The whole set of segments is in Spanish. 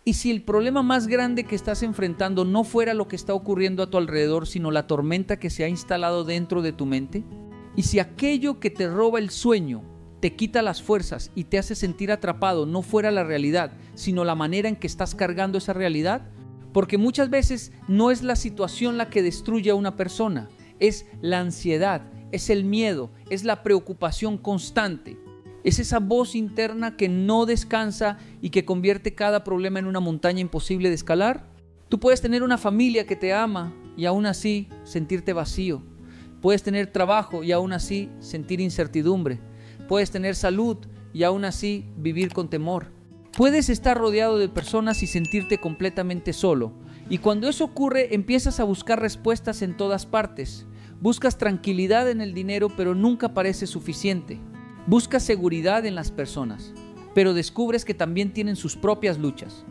¿Y si el problema más grande que estás enfrentando no fuera lo que está ocurriendo a tu alrededor, sino la tormenta que se ha instalado dentro de tu mente? ¿Y si aquello que te roba el sueño, te quita las fuerzas y te hace sentir atrapado no fuera la realidad, sino la manera en que estás cargando esa realidad? Porque muchas veces no es la situación la que destruye a una persona, es la ansiedad, es el miedo, es la preocupación constante. Es esa voz interna que no descansa y que convierte cada problema en una montaña imposible de escalar. Tú puedes tener una familia que te ama y aún así sentirte vacío. Puedes tener trabajo y aún así sentir incertidumbre. Puedes tener salud y aún así vivir con temor. Puedes estar rodeado de personas y sentirte completamente solo. Y cuando eso ocurre, empiezas a buscar respuestas en todas partes. Buscas tranquilidad en el dinero, pero nunca parece suficiente. Buscas seguridad en las personas, pero descubres que también tienen sus propias luchas.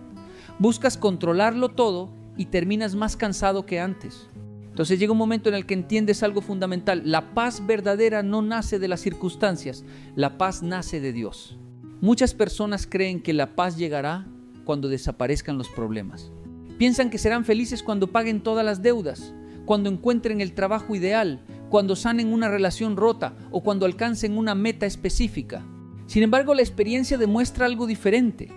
Buscas controlarlo todo y terminas más cansado que antes. Entonces llega un momento en el que entiendes algo fundamental. La paz verdadera no nace de las circunstancias, la paz nace de Dios. Muchas personas creen que la paz llegará cuando desaparezcan los problemas. Piensan que serán felices cuando paguen todas las deudas, cuando encuentren el trabajo ideal, cuando sanen una relación rota o cuando alcancen una meta específica. Sin embargo, la experiencia demuestra algo diferente.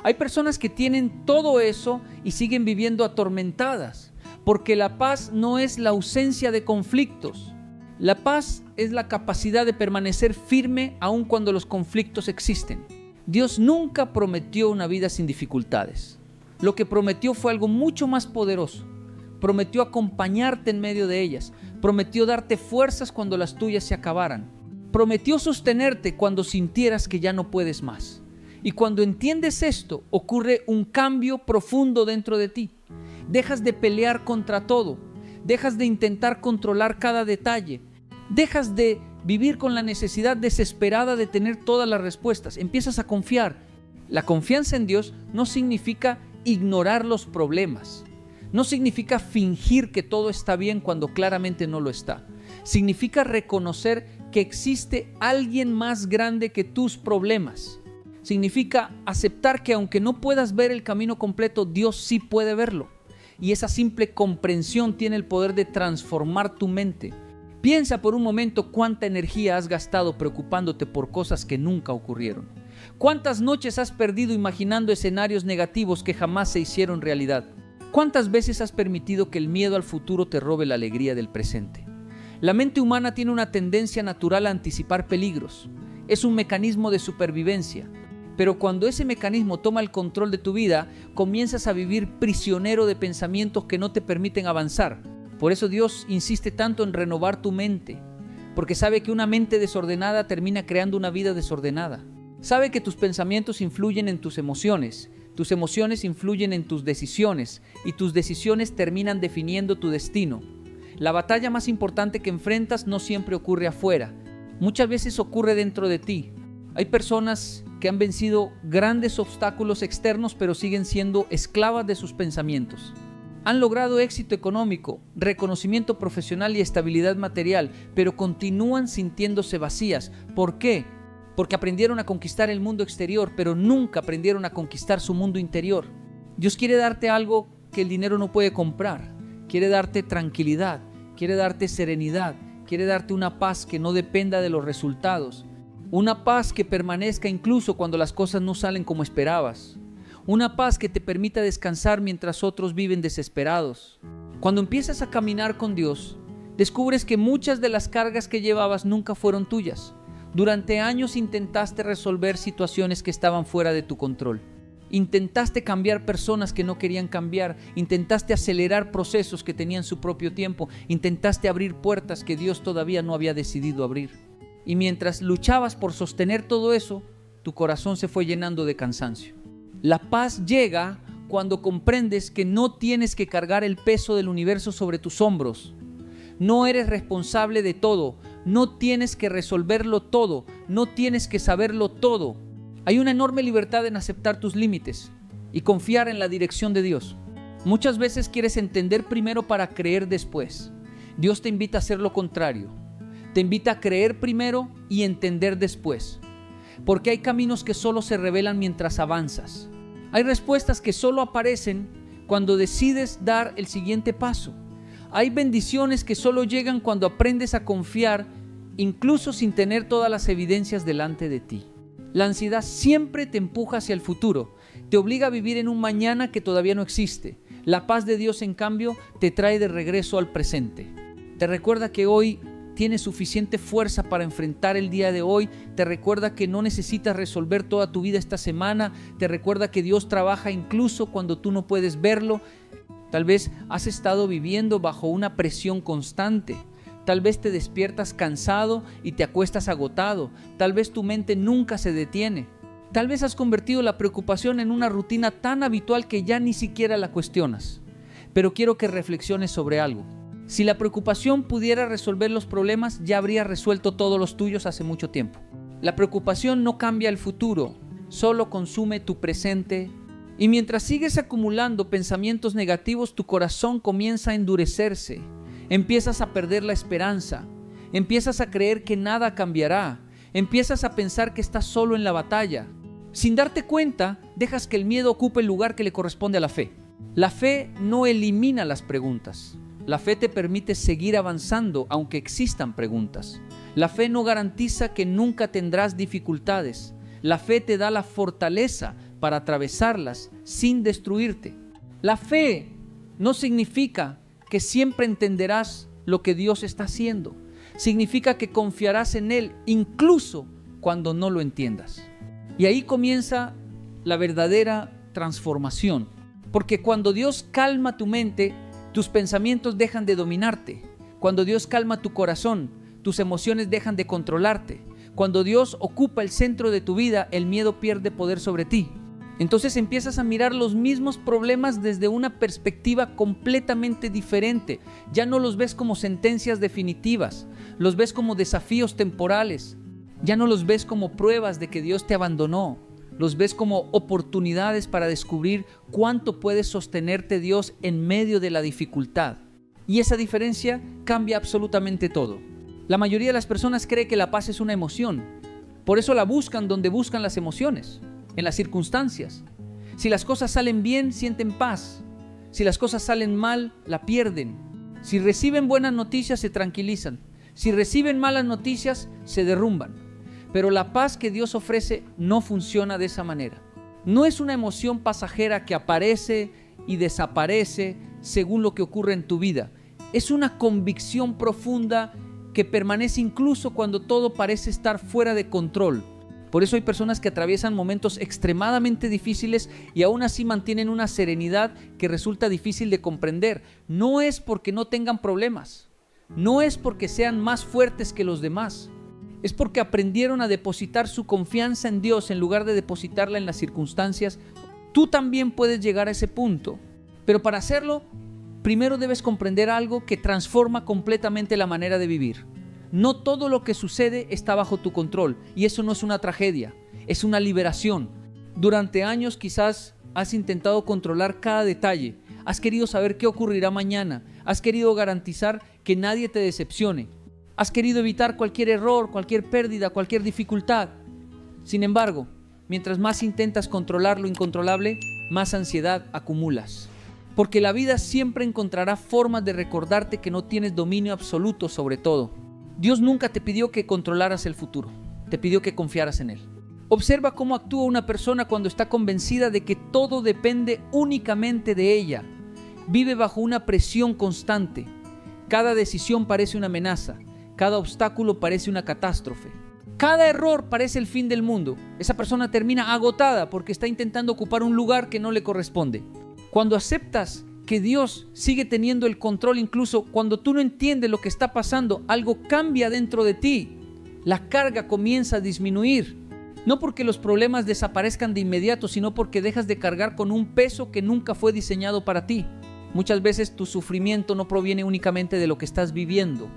Hay personas que tienen todo eso y siguen viviendo atormentadas, porque la paz no es la ausencia de conflictos. La paz es la capacidad de permanecer firme aun cuando los conflictos existen. Dios nunca prometió una vida sin dificultades. Lo que prometió fue algo mucho más poderoso. Prometió acompañarte en medio de ellas. Prometió darte fuerzas cuando las tuyas se acabaran. Prometió sostenerte cuando sintieras que ya no puedes más. Y cuando entiendes esto, ocurre un cambio profundo dentro de ti. Dejas de pelear contra todo. Dejas de intentar controlar cada detalle. Dejas de vivir con la necesidad desesperada de tener todas las respuestas. Empiezas a confiar. La confianza en Dios no significa ignorar los problemas. No significa fingir que todo está bien cuando claramente no lo está. Significa reconocer que existe alguien más grande que tus problemas. Significa aceptar que aunque no puedas ver el camino completo, Dios sí puede verlo. Y esa simple comprensión tiene el poder de transformar tu mente. Piensa por un momento cuánta energía has gastado preocupándote por cosas que nunca ocurrieron. ¿Cuántas noches has perdido imaginando escenarios negativos que jamás se hicieron realidad? ¿Cuántas veces has permitido que el miedo al futuro te robe la alegría del presente? La mente humana tiene una tendencia natural a anticipar peligros. Es un mecanismo de supervivencia. Pero cuando ese mecanismo toma el control de tu vida, comienzas a vivir prisionero de pensamientos que no te permiten avanzar. Por eso Dios insiste tanto en renovar tu mente, porque sabe que una mente desordenada termina creando una vida desordenada. Sabe que tus pensamientos influyen en tus emociones influyen en tus decisiones y tus decisiones terminan definiendo tu destino. La batalla más importante que enfrentas no siempre ocurre afuera, muchas veces ocurre dentro de ti. Hay personas que han vencido grandes obstáculos externos pero siguen siendo esclavas de sus pensamientos. Han logrado éxito económico, reconocimiento profesional y estabilidad material, pero continúan sintiéndose vacías. ¿Por qué? Porque aprendieron a conquistar el mundo exterior, pero nunca aprendieron a conquistar su mundo interior. Dios quiere darte algo que el dinero no puede comprar. Quiere darte tranquilidad, quiere darte serenidad, quiere darte una paz que no dependa de los resultados. Una paz que permanezca incluso cuando las cosas no salen como esperabas. Una paz que te permita descansar mientras otros viven desesperados. Cuando empiezas a caminar con Dios, descubres que muchas de las cargas que llevabas nunca fueron tuyas. Durante años intentaste resolver situaciones que estaban fuera de tu control. Intentaste cambiar personas que no querían cambiar. Intentaste acelerar procesos que tenían su propio tiempo. Intentaste abrir puertas que Dios todavía no había decidido abrir. Y mientras luchabas por sostener todo eso, tu corazón se fue llenando de cansancio. La paz llega cuando comprendes que no tienes que cargar el peso del universo sobre tus hombros. No eres responsable de todo. No tienes que resolverlo todo, no tienes que saberlo todo. Hay una enorme libertad en aceptar tus límites y confiar en la dirección de Dios. Muchas veces quieres entender primero para creer después. Dios te invita a hacer lo contrario. Te invita a creer primero y entender después. Porque hay caminos que solo se revelan mientras avanzas. Hay respuestas que solo aparecen cuando decides dar el siguiente paso. Hay bendiciones que solo llegan cuando aprendes a confiar, incluso sin tener todas las evidencias delante de ti. La ansiedad siempre te empuja hacia el futuro, te obliga a vivir en un mañana que todavía no existe. La paz de Dios, en cambio, te trae de regreso al presente. Te recuerda que hoy tienes suficiente fuerza para enfrentar el día de hoy. Te recuerda que no necesitas resolver toda tu vida esta semana. Te recuerda que Dios trabaja incluso cuando tú no puedes verlo. Tal vez has estado viviendo bajo una presión constante. Tal vez te despiertas cansado y te acuestas agotado. Tal vez tu mente nunca se detiene. Tal vez has convertido la preocupación en una rutina tan habitual que ya ni siquiera la cuestionas. Pero quiero que reflexiones sobre algo. Si la preocupación pudiera resolver los problemas, ya habría resuelto todos los tuyos hace mucho tiempo. La preocupación no cambia el futuro, solo consume tu presente. Y mientras sigues acumulando pensamientos negativos, tu corazón comienza a endurecerse. Empiezas a perder la esperanza. Empiezas a creer que nada cambiará. Empiezas a pensar que estás solo en la batalla. Sin darte cuenta, dejas que el miedo ocupe el lugar que le corresponde a la fe. La fe no elimina las preguntas. La fe te permite seguir avanzando aunque existan preguntas. La fe no garantiza que nunca tendrás dificultades. La fe te da la fortaleza para atravesarlas sin destruirte. La fe no significa que siempre entenderás lo que Dios está haciendo. Significa que confiarás en Él incluso cuando no lo entiendas. Y ahí comienza la verdadera transformación. Porque cuando Dios calma tu mente, tus pensamientos dejan de dominarte. Cuando Dios calma tu corazón, tus emociones dejan de controlarte. Cuando Dios ocupa el centro de tu vida, el miedo pierde poder sobre ti. Entonces empiezas a mirar los mismos problemas desde una perspectiva completamente diferente. Ya no los ves como sentencias definitivas, los ves como desafíos temporales. Ya no los ves como pruebas de que Dios te abandonó. Los ves como oportunidades para descubrir cuánto puede sostenerte Dios en medio de la dificultad. Y esa diferencia cambia absolutamente todo. La mayoría de las personas cree que la paz es una emoción. Por eso la buscan donde buscan las emociones, en las circunstancias. Si las cosas salen bien, sienten paz. Si las cosas salen mal, la pierden. Si reciben buenas noticias, se tranquilizan. Si reciben malas noticias, se derrumban. Pero la paz que Dios ofrece no funciona de esa manera. No es una emoción pasajera que aparece y desaparece según lo que ocurre en tu vida. Es una convicción profunda que permanece incluso cuando todo parece estar fuera de control. Por eso hay personas que atraviesan momentos extremadamente difíciles y aún así mantienen una serenidad que resulta difícil de comprender. No es porque no tengan problemas, no es porque sean más fuertes que los demás. Es porque aprendieron a depositar su confianza en Dios en lugar de depositarla en las circunstancias. Tú también puedes llegar a ese punto. Pero para hacerlo, primero debes comprender algo que transforma completamente la manera de vivir. No todo lo que sucede está bajo tu control. Y eso no es una tragedia, es una liberación. Durante años quizás has intentado controlar cada detalle. Has querido saber qué ocurrirá mañana. Has querido garantizar que nadie te decepcione. Has querido evitar cualquier error, cualquier pérdida, cualquier dificultad. Sin embargo, mientras más intentas controlar lo incontrolable, más ansiedad acumulas. Porque la vida siempre encontrará formas de recordarte que no tienes dominio absoluto sobre todo. Dios nunca te pidió que controlaras el futuro, te pidió que confiaras en Él. Observa cómo actúa una persona cuando está convencida de que todo depende únicamente de ella. Vive bajo una presión constante. Cada decisión parece una amenaza. Cada obstáculo parece una catástrofe. Cada error parece el fin del mundo. Esa persona termina agotada porque está intentando ocupar un lugar que no le corresponde. Cuando aceptas que Dios sigue teniendo el control, incluso cuando tú no entiendes lo que está pasando, algo cambia dentro de ti. La carga comienza a disminuir. No porque los problemas desaparezcan de inmediato, sino porque dejas de cargar con un peso que nunca fue diseñado para ti. Muchas veces tu sufrimiento no proviene únicamente de lo que estás viviendo.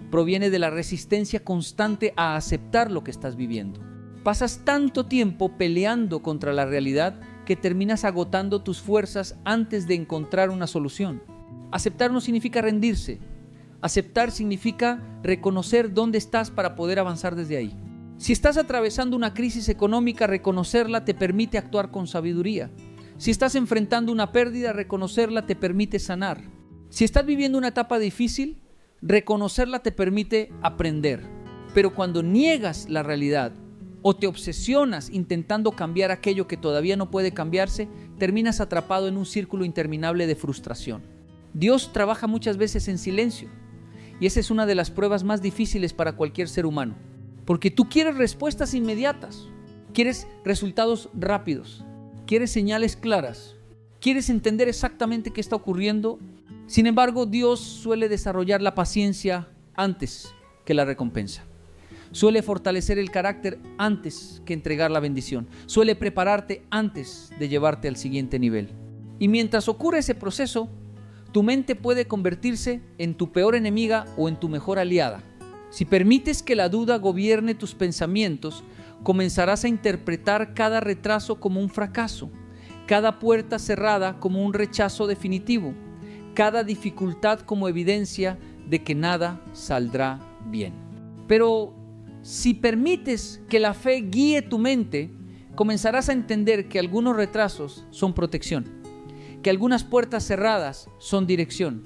Proviene de la resistencia constante a aceptar lo que estás viviendo. Pasas tanto tiempo peleando contra la realidad que terminas agotando tus fuerzas antes de encontrar una solución. Aceptar no significa rendirse. Aceptar significa reconocer dónde estás para poder avanzar desde ahí. Si estás atravesando una crisis económica, reconocerla te permite actuar con sabiduría. Si estás enfrentando una pérdida, reconocerla te permite sanar. Si estás viviendo una etapa difícil, reconocerla te permite aprender. Pero cuando niegas la realidad o te obsesionas intentando cambiar aquello que todavía no puede cambiarse, terminas atrapado en un círculo interminable de frustración. Dios trabaja muchas veces en silencio, y esa es una de las pruebas más difíciles para cualquier ser humano, porque tú quieres respuestas inmediatas, quieres resultados rápidos, quieres señales claras, quieres entender exactamente qué está ocurriendo. Sin embargo, Dios suele desarrollar la paciencia antes que la recompensa. Suele fortalecer el carácter antes que entregar la bendición. Suele prepararte antes de llevarte al siguiente nivel. Y mientras ocurre ese proceso, tu mente puede convertirse en tu peor enemiga o en tu mejor aliada. Si permites que la duda gobierne tus pensamientos, comenzarás a interpretar cada retraso como un fracaso, cada puerta cerrada como un rechazo definitivo, cada dificultad como evidencia de que nada saldrá bien. Pero si permites que la fe guíe tu mente, comenzarás a entender que algunos retrasos son protección, que algunas puertas cerradas son dirección,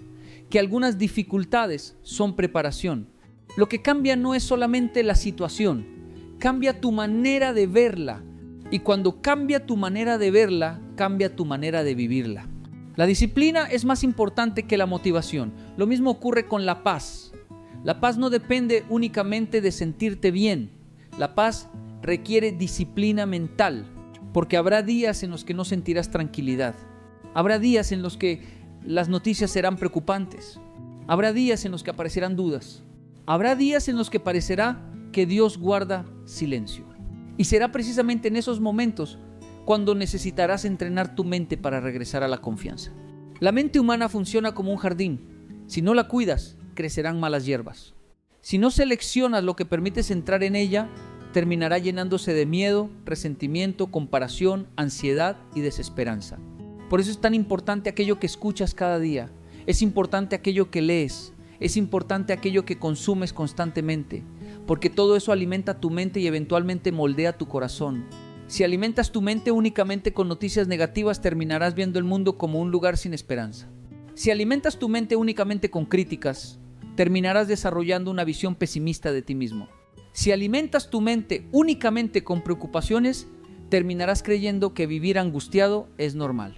que algunas dificultades son preparación. Lo que cambia no es solamente la situación, cambia tu manera de verla. Y cuando cambia tu manera de verla, cambia tu manera de vivirla. La disciplina es más importante que la motivación. Lo mismo ocurre con la paz. La paz no depende únicamente de sentirte bien. La paz requiere disciplina mental, porque habrá días en los que no sentirás tranquilidad. Habrá días en los que las noticias serán preocupantes. Habrá días en los que aparecerán dudas. Habrá días en los que parecerá que Dios guarda silencio. Y será precisamente en esos momentos cuando necesitarás entrenar tu mente para regresar a la confianza. La mente humana funciona como un jardín. Si no la cuidas, crecerán malas hierbas. Si no seleccionas lo que permites entrar en ella, terminará llenándose de miedo, resentimiento, comparación, ansiedad y desesperanza. Por eso es tan importante aquello que escuchas cada día. Es importante aquello que lees. Es importante aquello que consumes constantemente, porque todo eso alimenta tu mente y eventualmente moldea tu corazón. Si alimentas tu mente únicamente con noticias negativas, terminarás viendo el mundo como un lugar sin esperanza. Si alimentas tu mente únicamente con críticas, terminarás desarrollando una visión pesimista de ti mismo. Si alimentas tu mente únicamente con preocupaciones, terminarás creyendo que vivir angustiado es normal.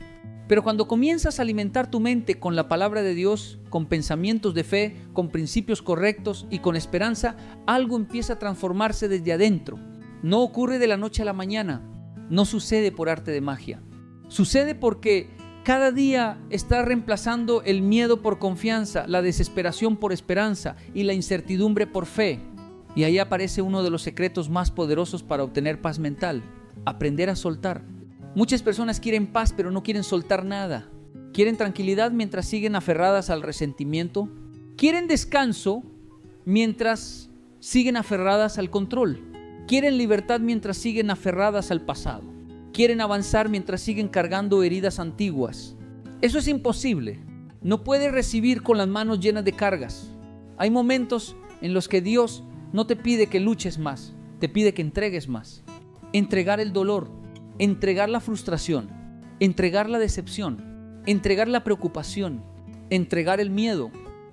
Pero cuando comienzas a alimentar tu mente con la palabra de Dios, con pensamientos de fe, con principios correctos y con esperanza, algo empieza a transformarse desde adentro. No ocurre de la noche a la mañana, no sucede por arte de magia. Sucede porque cada día estás reemplazando el miedo por confianza, la desesperación por esperanza y la incertidumbre por fe. Y ahí aparece uno de los secretos más poderosos para obtener paz mental: aprender a soltar. Muchas personas quieren paz, pero no quieren soltar nada. Quieren tranquilidad mientras siguen aferradas al resentimiento. Quieren descanso mientras siguen aferradas al control. Quieren libertad mientras siguen aferradas al pasado. Quieren avanzar mientras siguen cargando heridas antiguas. Eso es imposible. No puedes recibir con las manos llenas de cargas. Hay momentos en los que Dios no te pide que luches más, te pide que entregues más. Entregar el dolor, entregar la frustración, entregar la decepción, entregar la preocupación, entregar el miedo.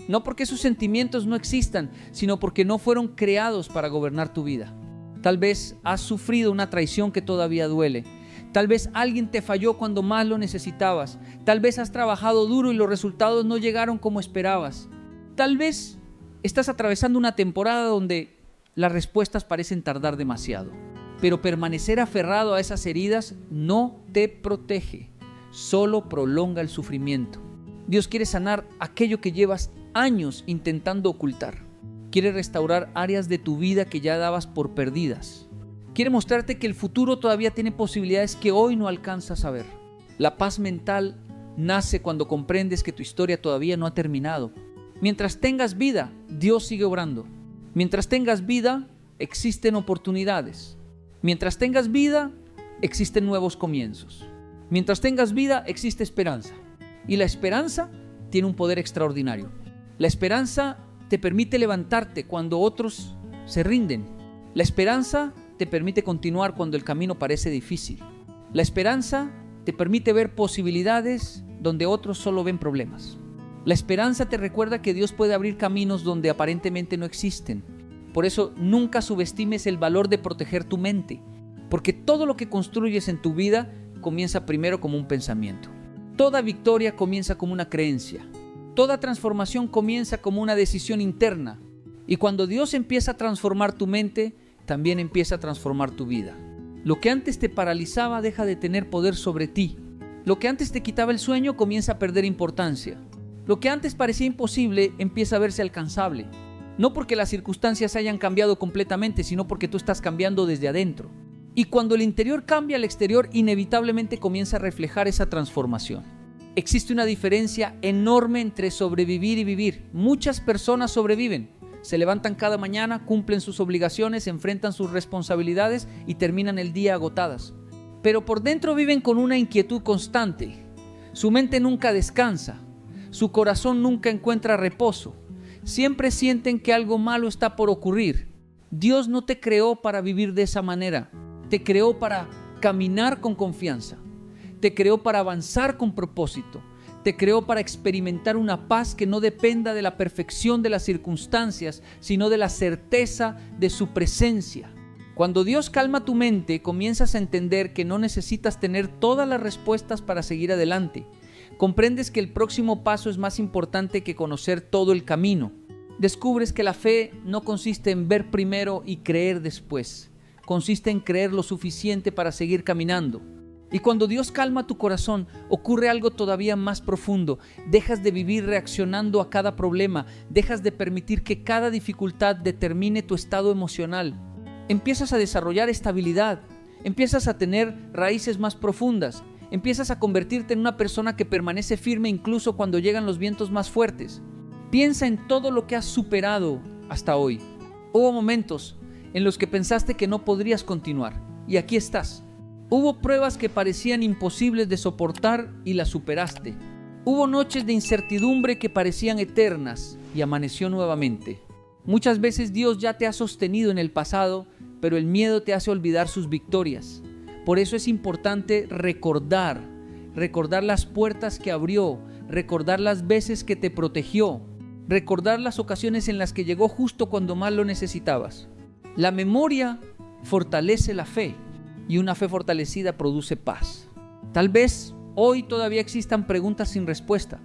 No porque esos sentimientos no existan, sino porque no fueron creados para gobernar tu vida. Tal vez has sufrido una traición que todavía duele. Tal vez alguien te falló cuando más lo necesitabas. Tal vez has trabajado duro y los resultados no llegaron como esperabas. Tal vez estás atravesando una temporada donde las respuestas parecen tardar demasiado. Pero permanecer aferrado a esas heridas no te protege, solo prolonga el sufrimiento. Dios quiere sanar aquello que llevas años intentando ocultar. Quiere restaurar áreas de tu vida que ya dabas por perdidas. Quiere mostrarte que el futuro todavía tiene posibilidades que hoy no alcanzas a ver. La paz mental nace cuando comprendes que tu historia todavía no ha terminado. Mientras tengas vida, Dios sigue obrando. Mientras tengas vida, existen oportunidades. Mientras tengas vida, existen nuevos comienzos. Mientras tengas vida, existe esperanza. Y la esperanza tiene un poder extraordinario. La esperanza te permite levantarte cuando otros se rinden. La esperanza te permite continuar cuando el camino parece difícil. La esperanza te permite ver posibilidades donde otros solo ven problemas. La esperanza te recuerda que Dios puede abrir caminos donde aparentemente no existen. Por eso nunca subestimes el valor de proteger tu mente, porque todo lo que construyes en tu vida comienza primero como un pensamiento. Toda victoria comienza como una creencia. Toda transformación comienza como una decisión interna. Y cuando Dios empieza a transformar tu mente, también empieza a transformar tu vida. Lo que antes te paralizaba deja de tener poder sobre ti. Lo que antes te quitaba el sueño comienza a perder importancia. Lo que antes parecía imposible empieza a verse alcanzable. No porque las circunstancias hayan cambiado completamente, sino porque tú estás cambiando desde adentro. Y cuando el interior cambia, el exterior inevitablemente comienza a reflejar esa transformación. Existe una diferencia enorme entre sobrevivir y vivir. Muchas personas sobreviven. Se levantan cada mañana, cumplen sus obligaciones, enfrentan sus responsabilidades y terminan el día agotadas. Pero por dentro viven con una inquietud constante. Su mente nunca descansa. Su corazón nunca encuentra reposo. Siempre sienten que algo malo está por ocurrir. Dios no te creó para vivir de esa manera. Te creó para caminar con confianza. Te creó para avanzar con propósito. Te creó para experimentar una paz que no dependa de la perfección de las circunstancias, sino de la certeza de su presencia. Cuando Dios calma tu mente, comienzas a entender que no necesitas tener todas las respuestas para seguir adelante. Comprendes que el próximo paso es más importante que conocer todo el camino. Descubres que la fe no consiste en ver primero y creer después. Consiste en creer lo suficiente para seguir caminando. Y cuando Dios calma tu corazón, ocurre algo todavía más profundo. Dejas de vivir reaccionando a cada problema. Dejas de permitir que cada dificultad determine tu estado emocional. Empiezas a desarrollar estabilidad. Empiezas a tener raíces más profundas. Empiezas a convertirte en una persona que permanece firme incluso cuando llegan los vientos más fuertes. Piensa en todo lo que has superado hasta hoy. Hubo momentos en los que pensaste que no podrías continuar. Y aquí estás. Hubo pruebas que parecían imposibles de soportar y las superaste. Hubo noches de incertidumbre que parecían eternas y amaneció nuevamente. Muchas veces Dios ya te ha sostenido en el pasado, pero el miedo te hace olvidar sus victorias. Por eso es importante recordar las puertas que abrió, recordar las veces que te protegió, recordar las ocasiones en las que llegó justo cuando más lo necesitabas. La memoria fortalece la fe. Y una fe fortalecida produce paz. Tal vez hoy todavía existan preguntas sin respuesta.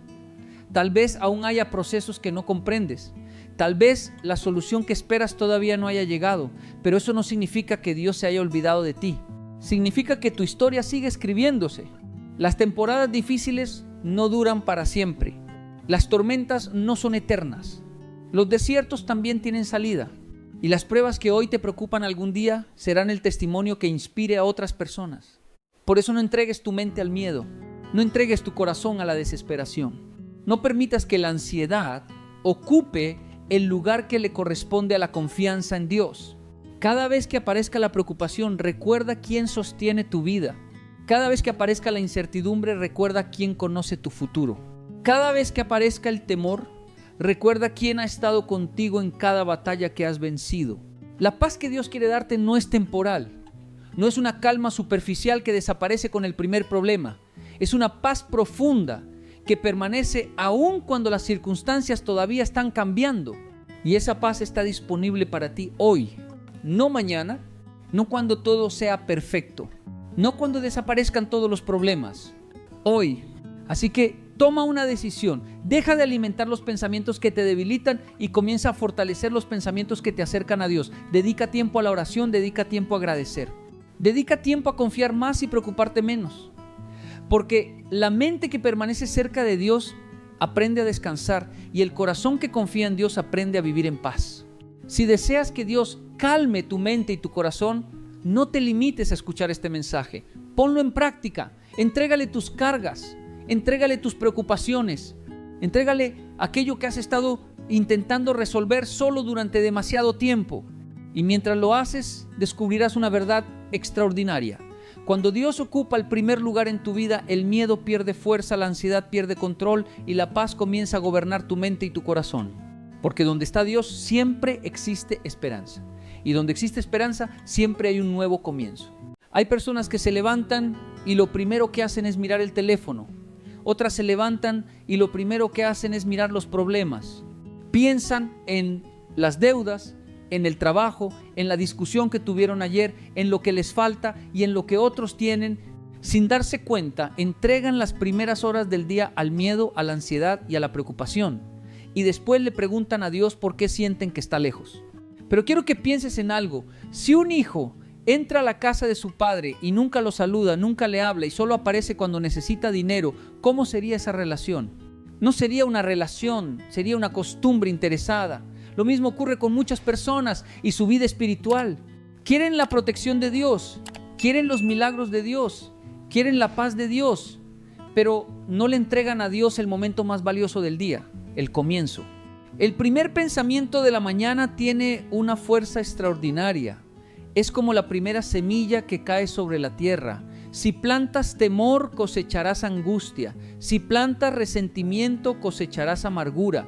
Tal vez aún haya procesos que no comprendes. Tal vez la solución que esperas todavía no haya llegado. Pero eso no significa que Dios se haya olvidado de ti. Significa que tu historia sigue escribiéndose. Las temporadas difíciles no duran para siempre. Las tormentas no son eternas. Los desiertos también tienen salida. Y las pruebas que hoy te preocupan algún día serán el testimonio que inspire a otras personas. Por eso no entregues tu mente al miedo. No entregues tu corazón a la desesperación. No permitas que la ansiedad ocupe el lugar que le corresponde a la confianza en Dios. Cada vez que aparezca la preocupación, recuerda quién sostiene tu vida. Cada vez que aparezca la incertidumbre, recuerda quién conoce tu futuro. Cada vez que aparezca el temor, recuerda quién ha estado contigo en cada batalla que has vencido. La paz que Dios quiere darte no es temporal. No es una calma superficial que desaparece con el primer problema. Es una paz profunda que permanece aún cuando las circunstancias todavía están cambiando. Y esa paz está disponible para ti hoy. No mañana, no cuando todo sea perfecto. No cuando desaparezcan todos los problemas. Hoy. Así que toma una decisión, deja de alimentar los pensamientos que te debilitan y comienza a fortalecer los pensamientos que te acercan a Dios. Dedica tiempo a la oración, dedica tiempo a agradecer. Dedica tiempo a confiar más y preocuparte menos. Porque la mente que permanece cerca de Dios aprende a descansar y el corazón que confía en Dios aprende a vivir en paz. Si deseas que Dios calme tu mente y tu corazón, no te limites a escuchar este mensaje. Ponlo en práctica, entrégale tus cargas. Entrégale tus preocupaciones, entrégale aquello que has estado intentando resolver solo durante demasiado tiempo. Y mientras lo haces, descubrirás una verdad extraordinaria. Cuando Dios ocupa el primer lugar en tu vida, el miedo pierde fuerza, la ansiedad pierde control y la paz comienza a gobernar tu mente y tu corazón. Porque donde está Dios siempre existe esperanza. Y donde existe esperanza siempre hay un nuevo comienzo. Hay personas que se levantan y lo primero que hacen es mirar el teléfono. Otras se levantan y lo primero que hacen es mirar los problemas. Piensan en las deudas, en el trabajo, en la discusión que tuvieron ayer, en lo que les falta y en lo que otros tienen. Sin darse cuenta, entregan las primeras horas del día al miedo, a la ansiedad y a la preocupación. Y después le preguntan a Dios por qué sienten que está lejos. Pero quiero que pienses en algo. Si un hijo entra a la casa de su padre y nunca lo saluda, nunca le habla y solo aparece cuando necesita dinero, ¿cómo sería esa relación? No sería una relación, sería una costumbre interesada. Lo mismo ocurre con muchas personas y su vida espiritual. Quieren la protección de Dios, quieren los milagros de Dios, quieren la paz de Dios, pero no le entregan a Dios el momento más valioso del día, el comienzo. El primer pensamiento de la mañana tiene una fuerza extraordinaria. Es como la primera semilla que cae sobre la tierra. Si plantas temor, cosecharás angustia. Si plantas resentimiento, cosecharás amargura.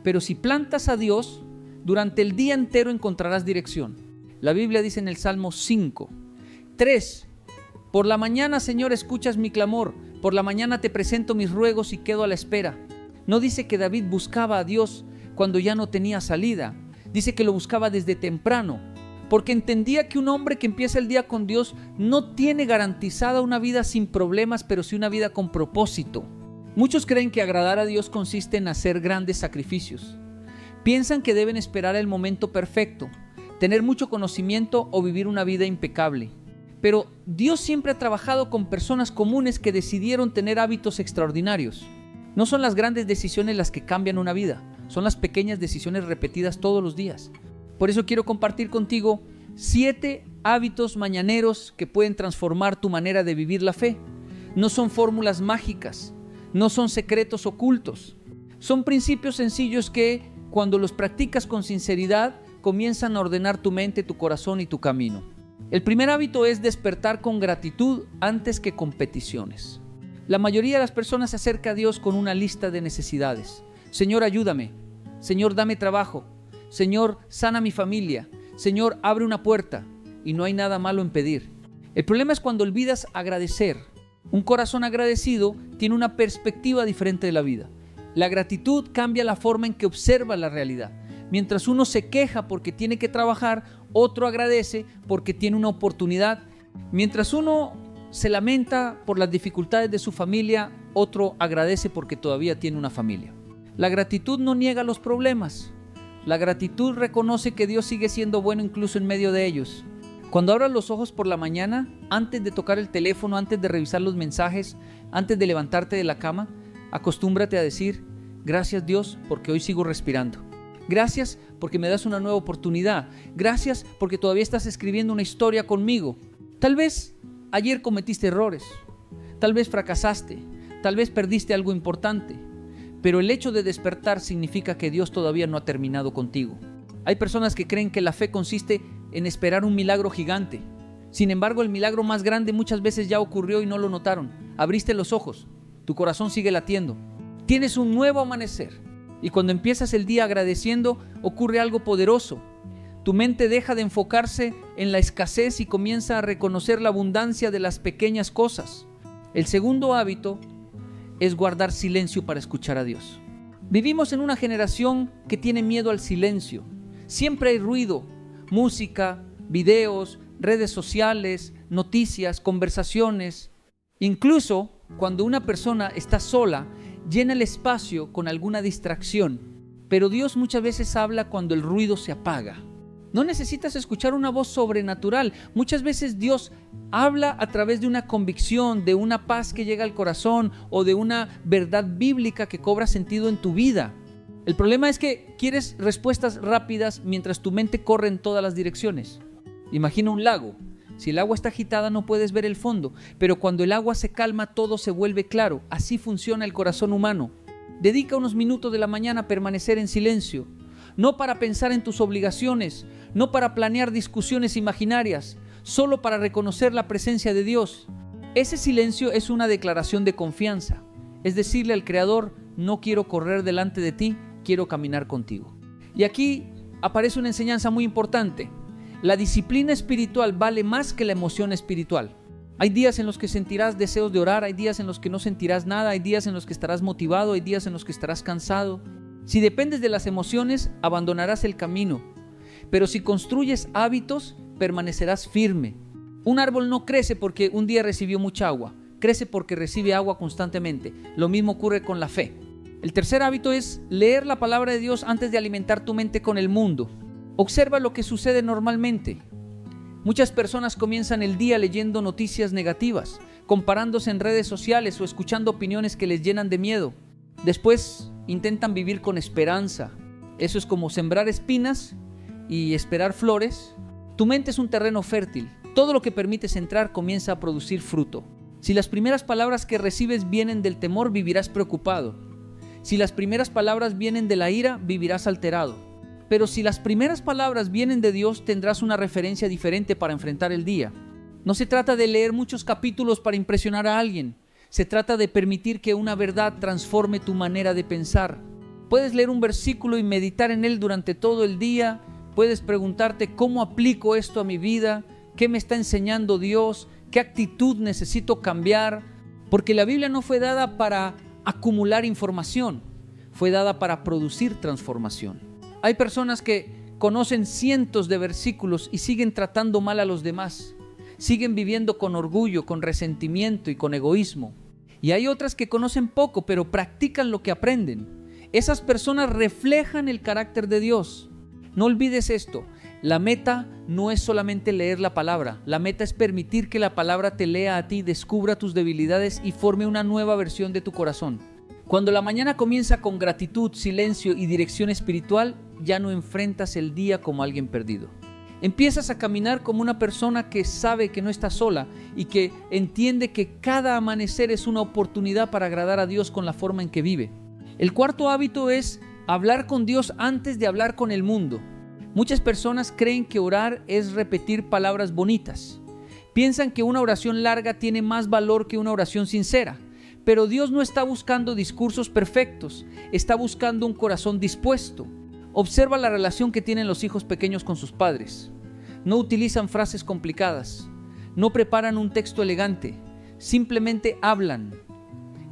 Pero si plantas a Dios, durante el día entero encontrarás dirección. La Biblia dice en el Salmo 5, 3, por la mañana, Señor, escuchas mi clamor. Por la mañana te presento mis ruegos y quedo a la espera. No dice que David buscaba a Dios cuando ya no tenía salida. Dice que lo buscaba desde temprano, porque entendía que un hombre que empieza el día con Dios no tiene garantizada una vida sin problemas, pero sí una vida con propósito. Muchos creen que agradar a Dios consiste en hacer grandes sacrificios. Piensan que deben esperar el momento perfecto, tener mucho conocimiento o vivir una vida impecable. Pero Dios siempre ha trabajado con personas comunes que decidieron tener hábitos extraordinarios. No son las grandes decisiones las que cambian una vida, son las pequeñas decisiones repetidas todos los días. Por eso quiero compartir contigo 7 hábitos mañaneros que pueden transformar tu manera de vivir la fe. No son fórmulas mágicas, no son secretos ocultos. Son principios sencillos que, cuando los practicas con sinceridad, comienzan a ordenar tu mente, tu corazón y tu camino. El primer hábito es despertar con gratitud antes que con peticiones. La mayoría de las personas se acerca a Dios con una lista de necesidades. Señor, ayúdame. Señor, dame trabajo. Señor, sana mi familia. Señor, abre una puerta. Y no hay nada malo en pedir. El problema es cuando olvidas agradecer. Un corazón agradecido tiene una perspectiva diferente de la vida. La gratitud cambia la forma en que observa la realidad. Mientras uno se queja porque tiene que trabajar, otro agradece porque tiene una oportunidad. Mientras uno se lamenta por las dificultades de su familia, otro agradece porque todavía tiene una familia. La gratitud no niega los problemas. La gratitud reconoce que Dios sigue siendo bueno incluso en medio de ellos. Cuando abras los ojos por la mañana, antes de tocar el teléfono, antes de revisar los mensajes, antes de levantarte de la cama, acostúmbrate a decir: gracias Dios porque hoy sigo respirando. Gracias porque me das una nueva oportunidad. Gracias porque todavía estás escribiendo una historia conmigo. Tal vez ayer cometiste errores, tal vez fracasaste, tal vez perdiste algo importante, pero el hecho de despertar significa que Dios todavía no ha terminado contigo. Hay personas que creen que la fe consiste en esperar un milagro gigante. Sin embargo, el milagro más grande muchas veces ya ocurrió y no lo notaron. Abriste los ojos, tu corazón sigue latiendo. Tienes un nuevo amanecer. Y cuando empiezas el día agradeciendo, ocurre algo poderoso. Tu mente deja de enfocarse en la escasez y comienza a reconocer la abundancia de las pequeñas cosas. El segundo hábito es guardar silencio para escuchar a Dios. Vivimos en una generación que tiene miedo al silencio. Siempre hay ruido, música, videos, redes sociales, noticias, conversaciones. Incluso cuando una persona está sola, llena el espacio con alguna distracción. Pero Dios muchas veces habla cuando el ruido se apaga. No necesitas escuchar una voz sobrenatural. Muchas veces Dios habla a través de una convicción, de una paz que llega al corazón o de una verdad bíblica que cobra sentido en tu vida. El problema es que quieres respuestas rápidas mientras tu mente corre en todas las direcciones. Imagina un lago. Si el agua está agitada no puedes ver el fondo, pero cuando el agua se calma todo se vuelve claro. Así funciona el corazón humano. Dedica unos minutos de la mañana a permanecer en silencio, no para pensar en tus obligaciones, no para planear discusiones imaginarias, solo para reconocer la presencia de Dios. Ese silencio es una declaración de confianza, es decirle al Creador: no quiero correr delante de ti, quiero caminar contigo. Y aquí aparece una enseñanza muy importante. La disciplina espiritual vale más que la emoción espiritual. Hay días en los que sentirás deseos de orar, hay días en los que no sentirás nada, hay días en los que estarás motivado, hay días en los que estarás cansado. Si dependes de las emociones, abandonarás el camino. Pero si construyes hábitos, permanecerás firme. Un árbol no crece porque un día recibió mucha agua, crece porque recibe agua constantemente. Lo mismo ocurre con la fe. El tercer hábito es leer la palabra de Dios antes de alimentar tu mente con el mundo. Observa lo que sucede normalmente. Muchas personas comienzan el día leyendo noticias negativas, comparándose en redes sociales o escuchando opiniones que les llenan de miedo. Después intentan vivir con esperanza. Eso es como sembrar espinas y esperar flores. Tu mente es un terreno fértil. Todo lo que permites entrar comienza a producir fruto. Si las primeras palabras que recibes vienen del temor, vivirás preocupado. Si las primeras palabras vienen de la ira, vivirás alterado. Pero si las primeras palabras vienen de Dios, tendrás una referencia diferente para enfrentar el día. No se trata de leer muchos capítulos para impresionar a alguien. Se trata de permitir que una verdad transforme tu manera de pensar. Puedes leer un versículo y meditar en él durante todo el día. Puedes preguntarte cómo aplico esto a mi vida, qué me está enseñando Dios, qué actitud necesito cambiar. Porque la Biblia no fue dada para acumular información, fue dada para producir transformación. Hay personas que conocen cientos de versículos y siguen tratando mal a los demás. Siguen viviendo con orgullo, con resentimiento y con egoísmo. Y hay otras que conocen poco, pero practican lo que aprenden. Esas personas reflejan el carácter de Dios. No olvides esto. La meta no es solamente leer la palabra. La meta es permitir que la palabra te lea a ti, descubra tus debilidades y forme una nueva versión de tu corazón. Cuando la mañana comienza con gratitud, silencio y dirección espiritual, ya no enfrentas el día como alguien perdido. Empiezas a caminar como una persona que sabe que no está sola y que entiende que cada amanecer es una oportunidad para agradar a Dios con la forma en que vive. El cuarto hábito es hablar con Dios antes de hablar con el mundo. Muchas personas creen que orar es repetir palabras bonitas. Piensan que una oración larga tiene más valor que una oración sincera. Pero Dios no está buscando discursos perfectos, está buscando un corazón dispuesto. Observa la relación que tienen los hijos pequeños con sus padres. No utilizan frases complicadas, no preparan un texto elegante, simplemente hablan,